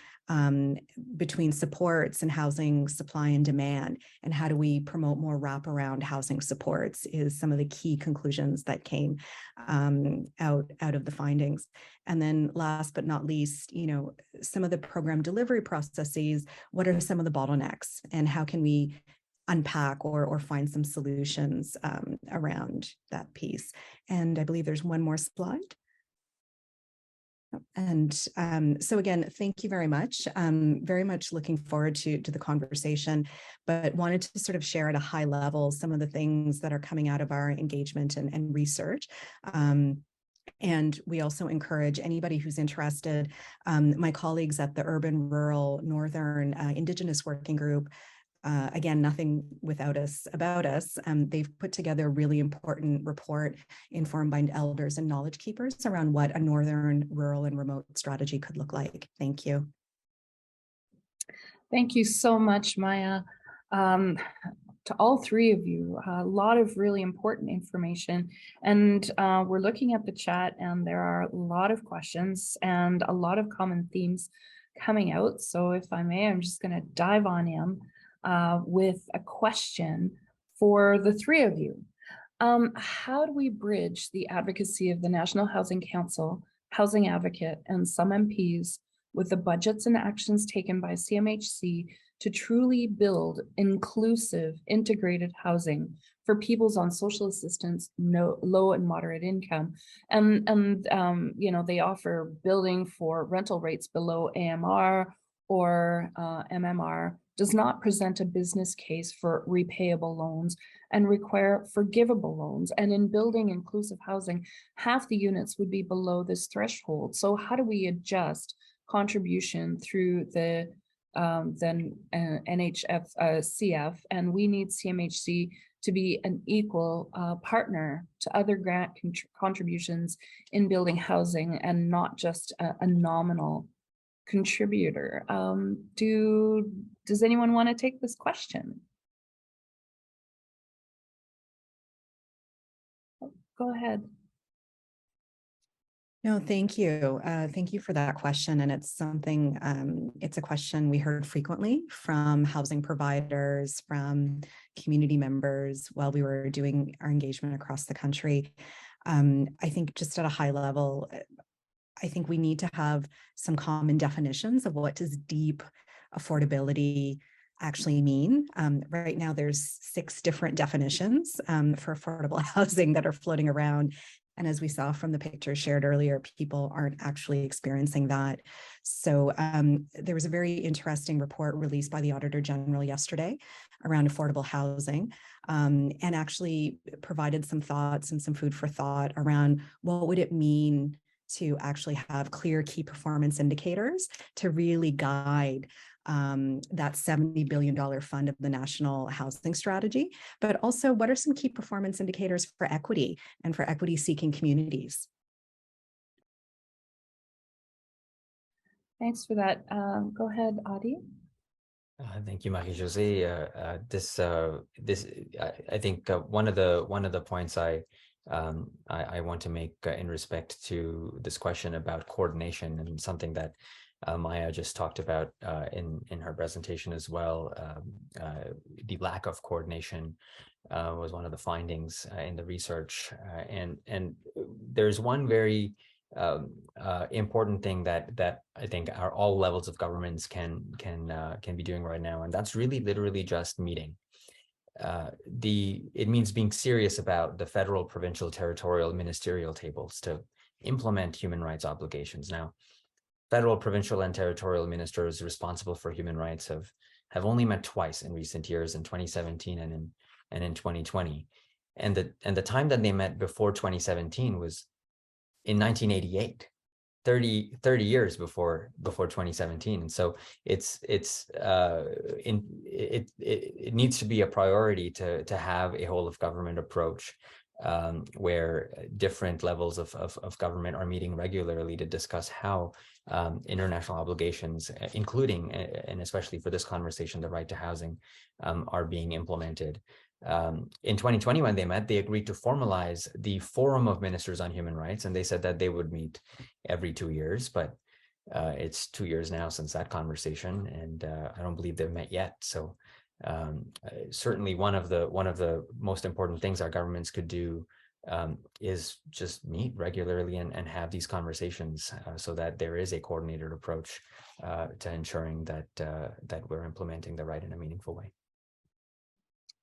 between supports and housing supply and demand, and how do we promote more wraparound housing supports, is some of the key conclusions that came out of the findings. And then last but not least, some of the program delivery processes, what are some of the bottlenecks and how can we unpack or find some solutions around that piece? And I believe there's one more slide. And so again, thank you very much. Very much looking forward to the conversation, but wanted to sort of share at a high level some of the things that are coming out of our engagement and research. And we also encourage anybody who's interested, my colleagues at the Urban, Rural, Northern Indigenous Working Group, again, nothing without us, about us. They've put together a really important report informed by elders and knowledge keepers around what a northern, rural, and remote strategy could look like. Thank you. Thank you so much, Maya. To all three of you, a lot of really important information. And we're looking at the chat and there are a lot of questions and a lot of common themes coming out. So if I may, I'm just going to dive on in with a question for the three of you. How do we bridge the advocacy of the National Housing Council, Housing Advocate, and some MPs with the budgets and actions taken by CMHC to truly build inclusive, integrated housing for peoples on social assistance, low and moderate income. You know, they offer building for rental rates below AMR or MMR, does not present a business case for repayable loans and require forgivable loans. And in building inclusive housing, half the units would be below this threshold. So how do we adjust contribution through the CF, and we need CMHC to be an equal partner to other grant contributions in building housing and not just a nominal contributor. Does anyone want to take this question? Go ahead. No, thank you. Thank you for that question. And it's something, it's a question we heard frequently from housing providers, from community members while we were doing our engagement across the country. I think just at a high level, I think we need to have some common definitions of what does deep affordability actually mean. Right now, there's 6 different definitions for affordable housing that are floating around. And as we saw from the picture shared earlier, people aren't actually experiencing that. So there was a very interesting report released by the Auditor General yesterday around affordable housing, and actually provided some thoughts and some food for thought around what would it mean to actually have clear key performance indicators to really guide that $70 billion fund of the National Housing Strategy, but also what are some key performance indicators for equity and for equity-seeking communities? Thanks for that. Go ahead, Adi. Thank you, Marie-Josée. I think one of the points I want to make in respect to this question about coordination, and something that Maya just talked about in her presentation as well. The lack of coordination was one of the findings in the research, and there's one very important thing that I think all levels of governments can be doing right now, and that's really literally just meeting. It means being serious about the federal, provincial, territorial, ministerial tables to implement human rights obligations. Now, federal, provincial, and territorial ministers responsible for human rights have only met twice in recent years, in 2017 and in 2020. And the time that they met before 2017 was in 1988, 30 years before 2017. And so it needs to be a priority to have a whole of government approach, where different levels of government are meeting regularly to discuss how international obligations, including, and especially for this conversation, the right to housing, are being implemented. In 2020, when they met, they agreed to formalize the Forum of Ministers on Human Rights, and they said that they would meet every 2 years, but it's 2 years now since that conversation, and I don't believe they've met yet. So certainly one of the most important things our governments could do is just meet regularly and have these conversations, so that there is a coordinated approach to ensuring that we're implementing the right in a meaningful way.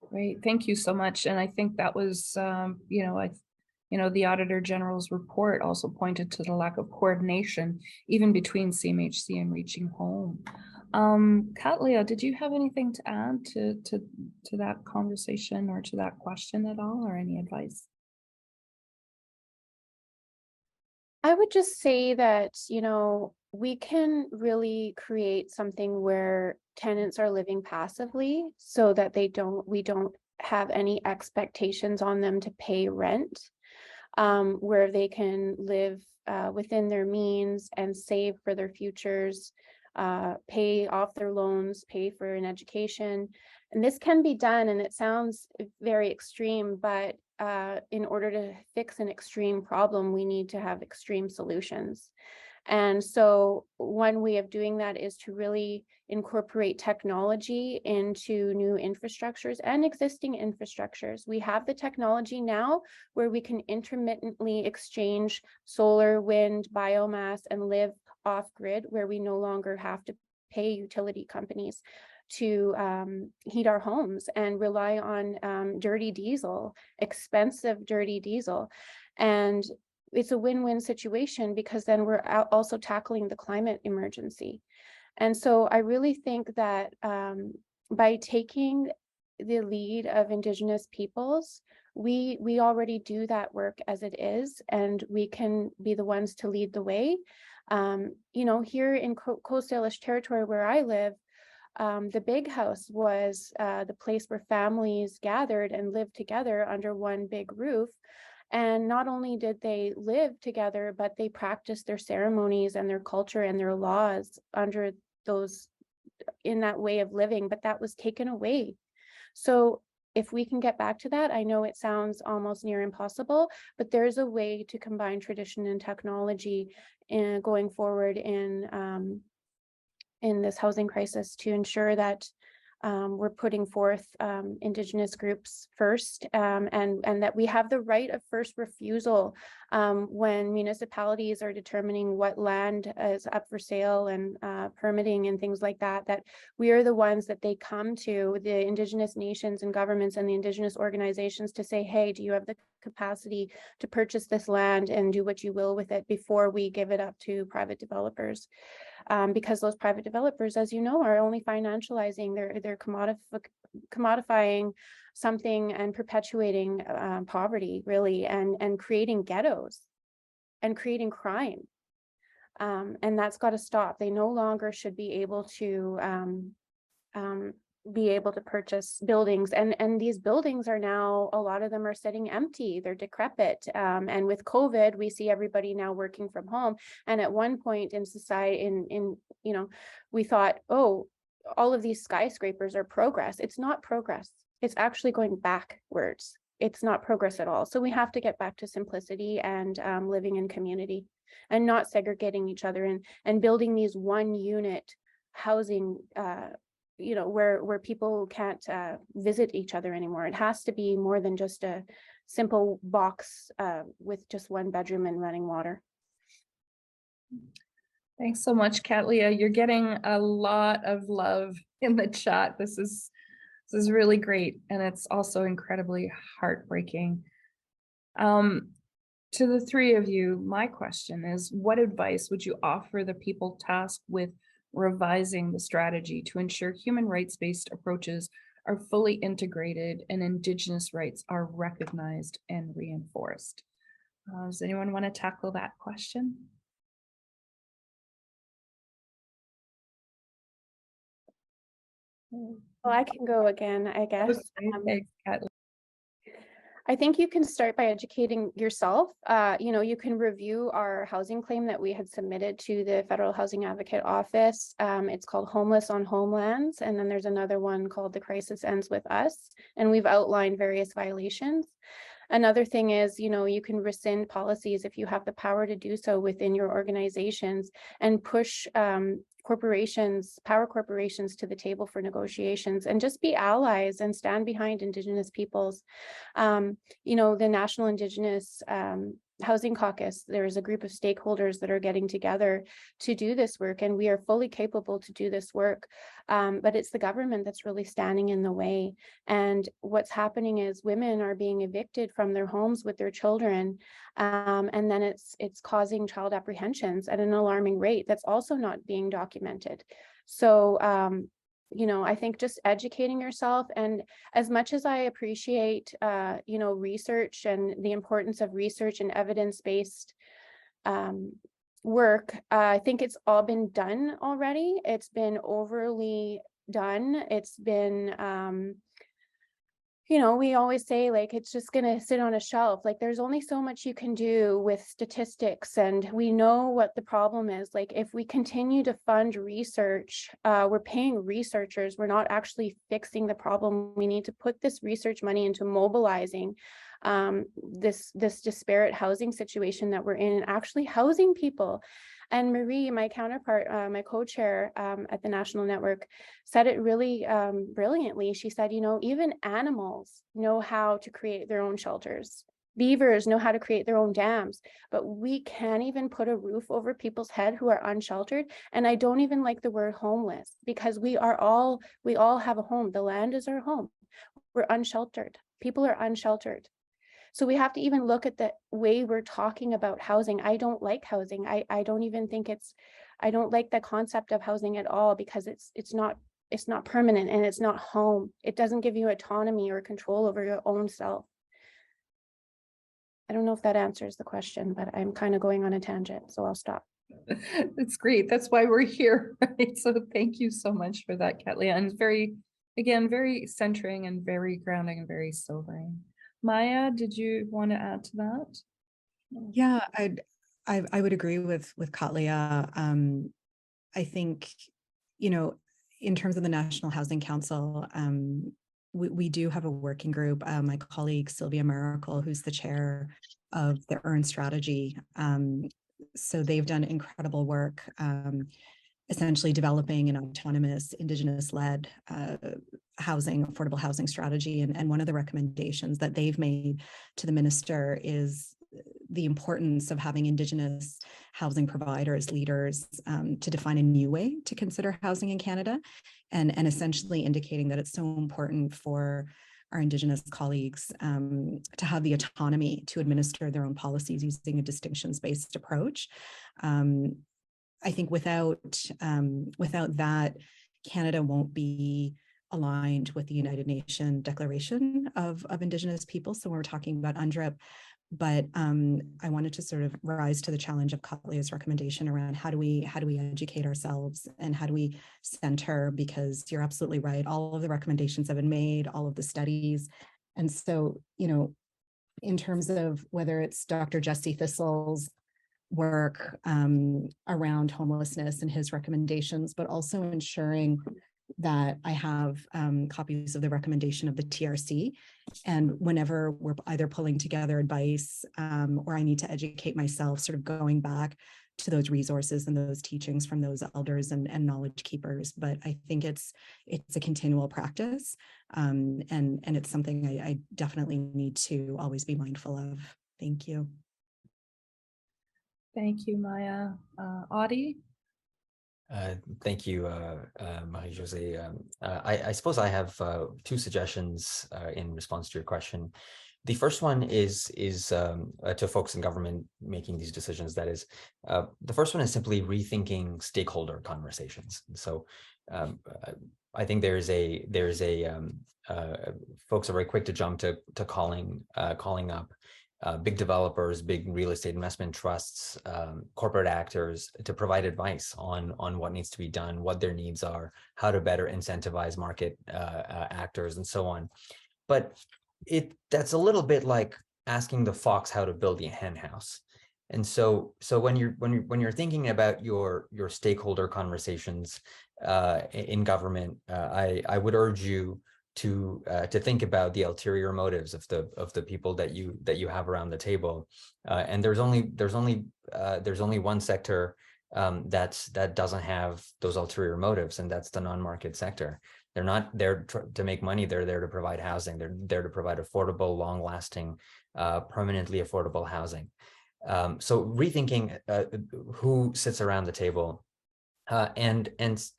Great, thank you so much. And I think that was, the Auditor General's report also pointed to the lack of coordination, even between CMHC and Reaching Home. Katlia, did you have anything to add to that conversation or to that question at all, or any advice? I would just say that, we can really create something where tenants are living passively, so that we don't have any expectations on them to pay rent, where they can live within their means and save for their futures, pay off their loans, pay for an education. And this can be done, and it sounds very extreme, but in order to fix an extreme problem, we need to have extreme solutions. And so one way of doing that is to really incorporate technology into new infrastructures and existing infrastructures. We have the technology now where we can intermittently exchange solar, wind, biomass, and live off grid, where we no longer have to pay utility companies to heat our homes and rely on dirty diesel, expensive dirty diesel. And it's a win-win situation because then we're also tackling the climate emergency. And so I really think that by taking the lead of Indigenous peoples, we already do that work as it is, and we can be the ones to lead the way. You know, here in Coast Salish territory where I live, the big house was the place where families gathered and lived together under one big roof. And not only did they live together, but they practiced their ceremonies and their culture and their laws under those, in that way of living, but that was taken away. So if we can get back to that, I know it sounds almost near impossible, but there's a way to combine tradition and technology and going forward in this housing crisis to ensure that we're putting forth Indigenous groups first, and that we have the right of first refusal when municipalities are determining what land is up for sale and permitting and things like that, that we are the ones that they come to, the Indigenous nations and governments and the Indigenous organizations, to say, hey, do you have the capacity to purchase this land and do what you will with it before we give it up to private developers. Because those private developers, as you know, are only financializing, they're commodifying something and perpetuating poverty, really, and creating ghettos and creating crime. And that's got to stop. They no longer should be able to purchase buildings, and these buildings are now, a lot of them are sitting empty, they're decrepit, and with COVID we see everybody now working from home. And at one point in society, in you know, we thought, oh, all of these skyscrapers are progress. It's not progress, it's actually going backwards. It's not progress at all. So we have to get back to simplicity and living in community and not segregating each other, and building these one unit housing you know, where people can't visit each other anymore. It has to be more than just a simple box with just one bedroom and running water. Thanks so much, Katlia. You're getting a lot of love in the chat. This is really great, and it's also incredibly heartbreaking. To the three of you, my question is, what advice would you offer the people tasked with revising the strategy to ensure human rights-based approaches are fully integrated and Indigenous rights are recognized and reinforced? Does anyone want to tackle that question? Well, I can go again, I guess. Okay, Katlia. I think you can start by educating yourself. You know, you can review our housing claim that we had submitted to the Federal Housing Advocate Office. It's called Homeless on Homelands. And then there's another one called The Crisis Ends With Us. And we've outlined various violations. Another thing is, you know, you can rescind policies if you have the power to do so within your organizations, and push power corporations to the table for negotiations, and just be allies and stand behind Indigenous peoples. You know, the National Indigenous Housing Caucus, there is a group of stakeholders that are getting together to do this work, and we are fully capable to do this work. But it's the government that's really standing in the way. And what's happening is women are being evicted from their homes with their children. And then it's causing child apprehensions at an alarming rate that's also not being documented. So, you know, I think just educating yourself, and as much as I appreciate, you know, research and the importance of research and evidence-based work, I think it's all been done already. It's been overly done. It's been, you know, we always say, like, it's just going to sit on a shelf. Like, there's only so much you can do with statistics, and we know what the problem is. Like, if we continue to fund research, we're paying researchers, we're not actually fixing the problem. We need to put this research money into mobilizing this disparate housing situation that we're in, and actually housing people. And Marie, my counterpart, my co-chair at the National Network, said it really brilliantly. She said, you know, even animals know how to create their own shelters. Beavers know how to create their own dams, but we can't even put a roof over people's head who are unsheltered. And I don't even like the word homeless, because we all have a home. The land is our home. We're unsheltered. People are unsheltered. So we have to even look at the way we're talking about housing. I don't like housing. I don't even think I don't like the concept of housing at all, because it's not permanent and it's not home. It doesn't give you autonomy or control over your own self. I don't know if that answers the question, but I'm kind of going on a tangent, so I'll stop. That's great. That's why we're here, right? So thank you so much for that, Kathleen. And very, again, very centering and very grounding and very sobering. Maya, did you want to add to that? Yeah, I would agree with Katlia. I think, in terms of the National Housing Council, we do have a working group. My colleague Sylvia Miracle, who's the chair of the EARN strategy. So they've done incredible work, essentially developing an autonomous Indigenous-led affordable housing strategy. And one of the recommendations that they've made to the minister is the importance of having Indigenous housing providers, leaders, to define a new way to consider housing in Canada, and essentially indicating that it's so important for our Indigenous colleagues to have the autonomy to administer their own policies using a distinctions-based approach. I think without that, Canada won't be aligned with the United Nations Declaration of Indigenous Peoples. So when we're talking about UNDRIP, but I wanted to sort of rise to the challenge of Katlia's recommendation around how do we educate ourselves and how do we center, because you're absolutely right. All of the recommendations have been made, all of the studies. And so, in terms of whether it's Dr. Jesse Thistle's work around homelessness and his recommendations, but also ensuring that I have copies of the recommendation of the TRC. And whenever we're either pulling together advice or I need to educate myself, sort of going back to those resources and those teachings from those elders and knowledge keepers. But I think it's a continual practice, and it's something I definitely need to always be mindful of. Thank you. Thank you, Maya. Audie? Thank you, Marie-Josée. I suppose I have two suggestions in response to your question. The first one is to folks in government making these decisions. That is, the first one is simply rethinking stakeholder conversations. So I think folks are very quick to jump to calling up big developers, big real estate investment trusts, corporate actors to provide advice on what needs to be done, what their needs are, how to better incentivize market actors, and so on. But that's a little bit like asking the fox how to build a hen house. And so when you're thinking about your stakeholder conversations in government, I would urge you to think about the ulterior motives of the people that you have around the table, and there's only one sector that doesn't have those ulterior motives, and that's the non-market sector. They're not there to make money. They're there to provide housing. They're there to provide affordable, long-lasting, permanently affordable housing. So rethinking who sits around the table, and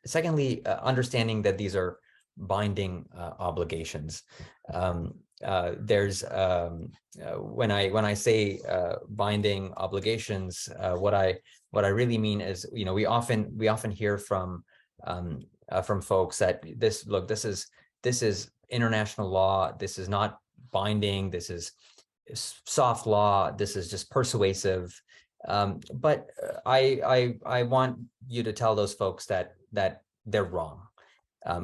secondly, understanding that these are binding obligations. There's when I say binding obligations, what I really mean is, we often hear from folks that this is international law. This is not binding. This is soft law. This is just persuasive. But I want you to tell those folks that they're wrong.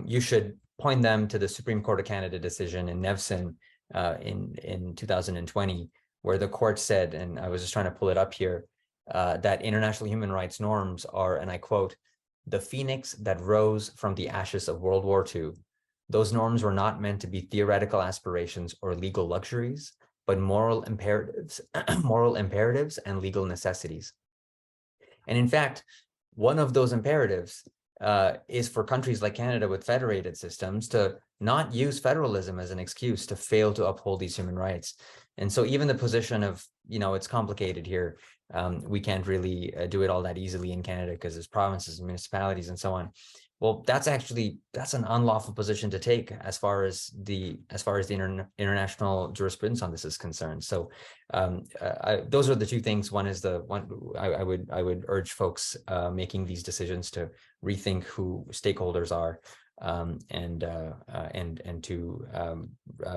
You should point them to the Supreme Court of Canada decision in Nevson in 2020, where the court said, and I was just trying to pull it up here, that international human rights norms are, and I quote, "the phoenix that rose from the ashes of World War II. Those norms were not meant to be theoretical aspirations or legal luxuries, but moral imperatives, and legal necessities." And in fact, one of those imperatives is for countries like Canada with federated systems to not use federalism as an excuse to fail to uphold these human rights. And so even the position of, it's complicated here. We can't really do it all that easily in Canada because there's provinces and municipalities and so on. Well, that's an unlawful position to take as far as the international jurisprudence on this is concerned. So those are the two things. One is I would urge folks making these decisions to rethink who stakeholders are, and to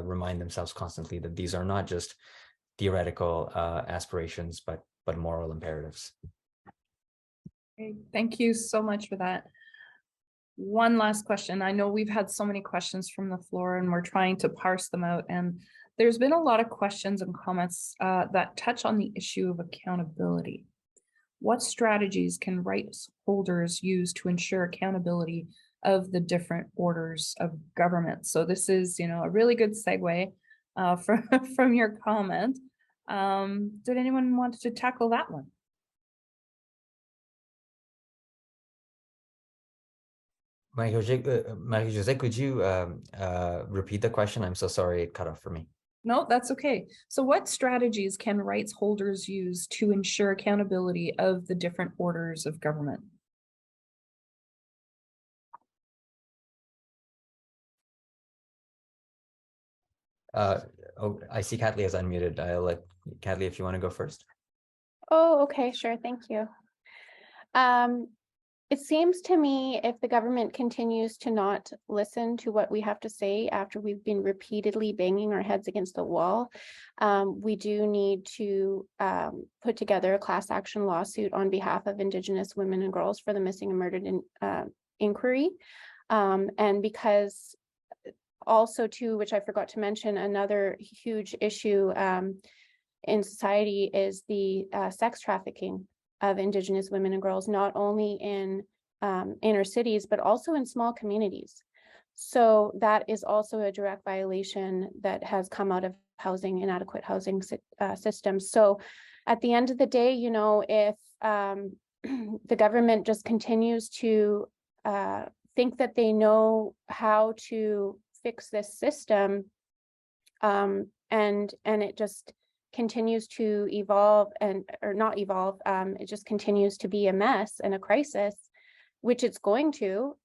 remind themselves constantly that these are not just theoretical aspirations, but moral imperatives. Okay, thank you so much for that. One last question. I know we've had so many questions from the floor and we're trying to parse them out. And there's been a lot of questions and comments that touch on the issue of accountability. What strategies can rights holders use to ensure accountability of the different orders of government? So this is, a really good segue from your comment. Did anyone want to tackle that one? Marie-Josée, could you repeat the question? I'm so sorry, it cut off for me. No, that's okay. So what strategies can rights holders use to ensure accountability of the different orders of government? I see Kathleen is unmuted. I'll let Kathleen, if you want to go first. Oh, okay, sure, thank you. It seems to me if the government continues to not listen to what we have to say after we've been repeatedly banging our heads against the wall, we do need to put together a class action lawsuit on behalf of Indigenous women and girls for the missing and murdered inquiry. And because also too, which I forgot to mention, another huge issue in society is the sex trafficking of Indigenous women and girls, not only in inner cities, but also in small communities. So that is also a direct violation that has come out of inadequate housing systems. So at the end of the day, if the government just continues to think that they know how to fix this system, and it just continues to evolve or not evolve, it just continues to be a mess and a crisis, which it's going to,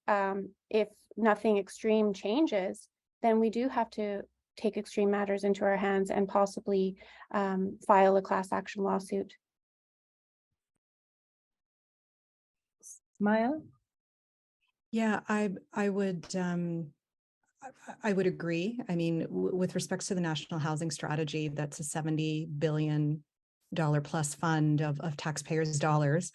if nothing extreme changes, then we do have to take extreme matters into our hands and possibly file a class action lawsuit. Maya? Yeah, I would agree. I mean, with respect to the National Housing Strategy, that's a $70 billion plus fund of taxpayers' dollars.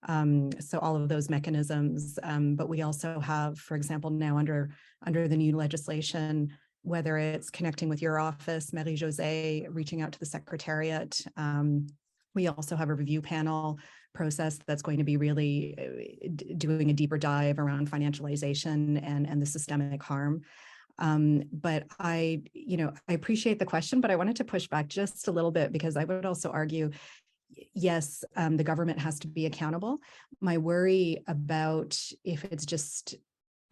So all of those mechanisms, but we also have, for example, now under the new legislation, whether it's connecting with your office, Marie-Josée, reaching out to the Secretariat. We also have a review panel process that's going to be really doing a deeper dive around financialization and the systemic harm. But I appreciate the question, but I wanted to push back just a little bit because I would also argue, yes, the government has to be accountable. My worry about if it's just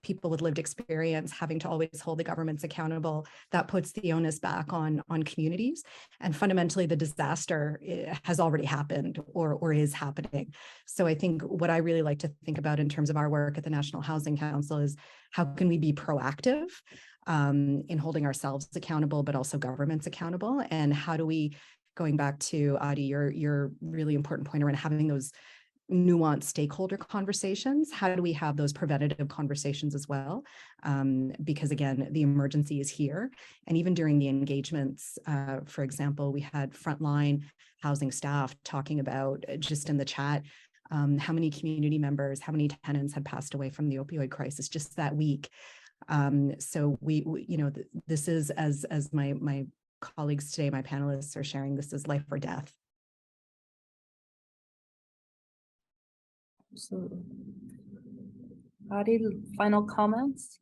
people with lived experience having to always hold the governments accountable, that puts the onus back on communities. And fundamentally, the disaster has already happened or is happening. So I think what I really like to think about in terms of our work at the National Housing Council is how can we be proactive in holding ourselves accountable, but also governments accountable? And how do we, going back to Adi, your really important point around having those nuanced stakeholder conversations, how do we have those preventative conversations as well? Because again, the emergency is here. And even during the engagements, for example, we had frontline housing staff talking about, just in the chat, how many community members, how many tenants had passed away from the opioid crisis just that week. So we this is, as my colleagues today, my panelists are sharing, this is life or death. Absolutely. Adi, final comments?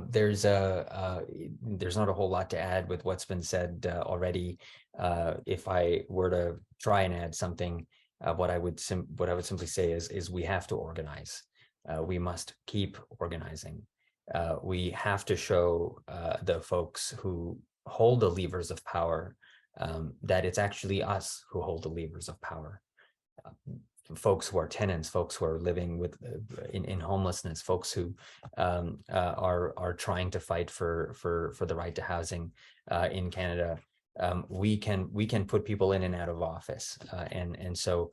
There's not a whole lot to add with what's been said already. If I were to try and add something, what I would simply say is we have to organize. We must keep organizing. We have to show the folks who hold the levers of power that it's actually us who hold the levers of power. Folks who are tenants, folks who are living with in homelessness, folks who are trying to fight for the right to housing in Canada. We can put people in and out of office, and so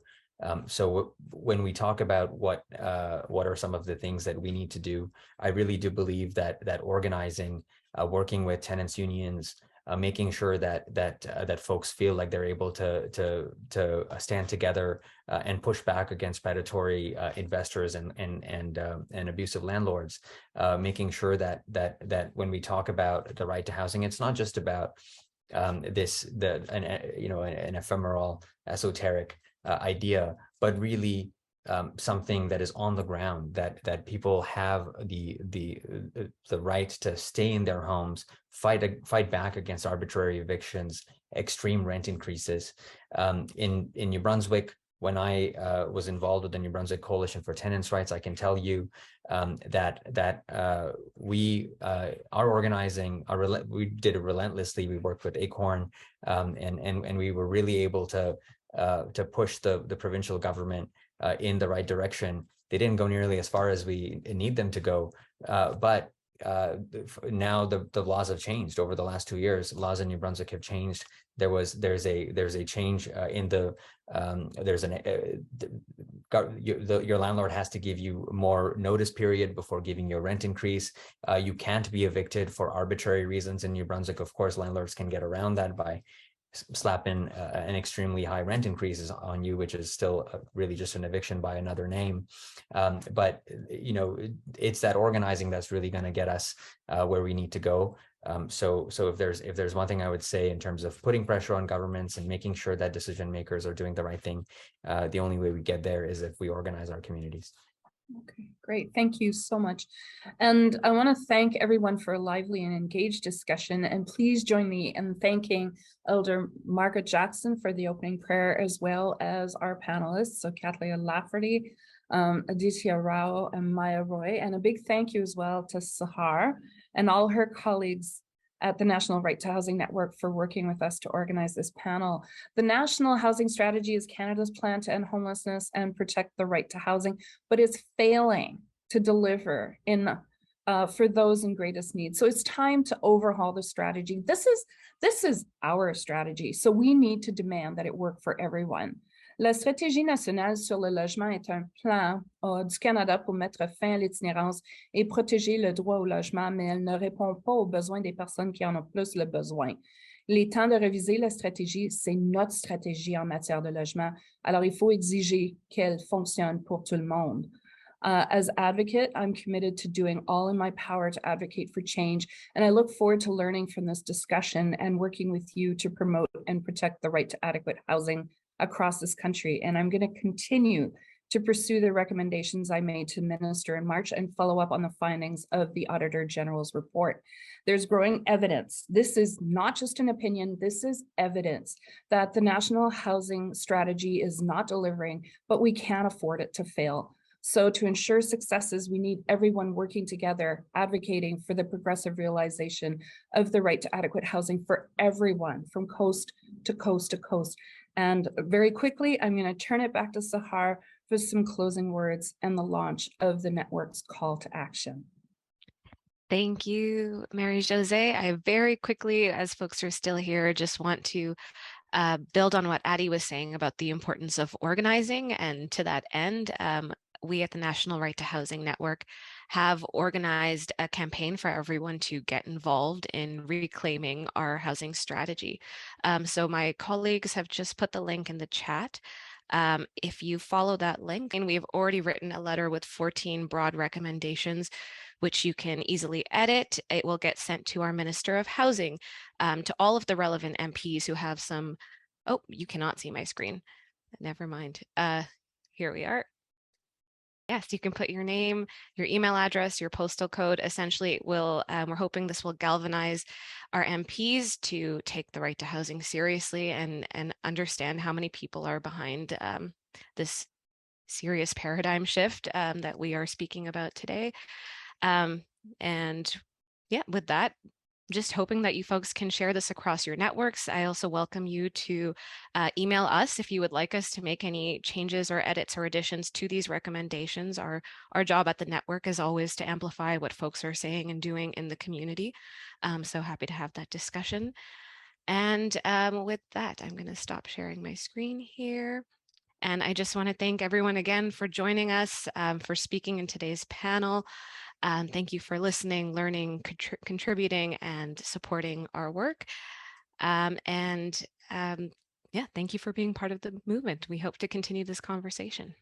when we talk about what are some of the things that we need to do, I really do believe that organizing, working with tenants unions, making sure that folks feel like they're able to stand together and push back against predatory investors and abusive landlords, making sure that when we talk about the right to housing, it's not just about an ephemeral, esoteric idea, but really something that is on the ground, that people have the right to stay in their homes, fight back against arbitrary evictions, extreme rent increases. In New Brunswick, when I was involved with the New Brunswick Coalition for Tenants' Rights, I can tell you that we are organizing. We did it relentlessly. We worked with Acorn, and we were really able to push the provincial government in the right direction. They didn't go nearly as far as we need them to go, but now the laws have changed over the last 2 years. Laws in New Brunswick have changed. There's a change in the your landlord has to give you more notice period before giving you a rent increase. You can't be evicted for arbitrary reasons in New Brunswick. Of course, landlords can get around that by slapping an extremely high rent increases on you, which is still really just an eviction by another name. But it's that organizing that's really going to get us where we need to go. So if there's one thing I would say in terms of putting pressure on governments and making sure that decision makers are doing the right thing, the only way we get there is if we organize our communities. Okay, great. Thank you so much. And I want to thank everyone for a lively and engaged discussion. And please join me in thanking Elder Margaret Jackson for the opening prayer, as well as our panelists, so Kathleen Lafferty, Aditya Rao, and Maya Roy. And a big thank you as well to Sahar and all her colleagues at the National Right to Housing Network for working with us to organize this panel. The National Housing Strategy is Canada's plan to end homelessness and protect the right to housing, but it's failing to deliver for those in greatest need. So it's time to overhaul the strategy. This is our strategy, so we need to demand that it work for everyone. La stratégie nationale sur le logement est un plan du Canada pour mettre fin à l'itinérance et protéger le droit au logement, mais elle ne répond pas aux besoins des personnes qui en ont plus le besoin. Il est temps de réviser la stratégie, c'est notre stratégie en matière de logement, alors il faut exiger qu'elle fonctionne pour tout le monde. As advocate, I'm committed to doing all in my power to advocate for change, and I look forward to learning from this discussion and working with you to promote and protect the right to adequate housing across this country. And I'm going to continue to pursue the recommendations I made to the Minister in March and follow up on the findings of the Auditor General's report. There's growing evidence. This is not just an opinion, this is evidence that the National Housing Strategy is not delivering, but we can't afford it to fail. So to ensure successes, we need everyone working together, advocating for the progressive realization of the right to adequate housing for everyone from coast to coast to coast. And very quickly, I'm going to turn it back to Sahar for some closing words and the launch of the network's call to action. Thank you, Marie-Josée. I very quickly, as folks are still here, just want to build on what Addie was saying about the importance of organizing. And to that end, we at the National Right to Housing Network have organized a campaign for everyone to get involved in reclaiming our housing strategy. So my colleagues have just put the link in the chat. If you follow that link, and we've already written a letter with 14 broad recommendations, which you can easily edit. It will get sent to our Minister of Housing, to all of the relevant MPs who have some, oh, you cannot see my screen. Never mind. Here we are. Yes, you can put your name, your email address, your postal code. Essentially, it will, we're hoping this will galvanize our MPs to take the right to housing seriously and understand how many people are behind this serious paradigm shift that we are speaking about today. And yeah, with that, just hoping that you folks can share this across your networks. I also welcome you to email us if you would like us to make any changes or edits or additions to these recommendations. Our job at the network is always to amplify what folks are saying and doing in the community. So happy to have that discussion. And with that, I'm going to stop sharing my screen here. And I just want to thank everyone again for joining us, for speaking in today's panel. Thank you for listening, learning, contributing, and supporting our work. Yeah, thank you for being part of the movement. We hope to continue this conversation.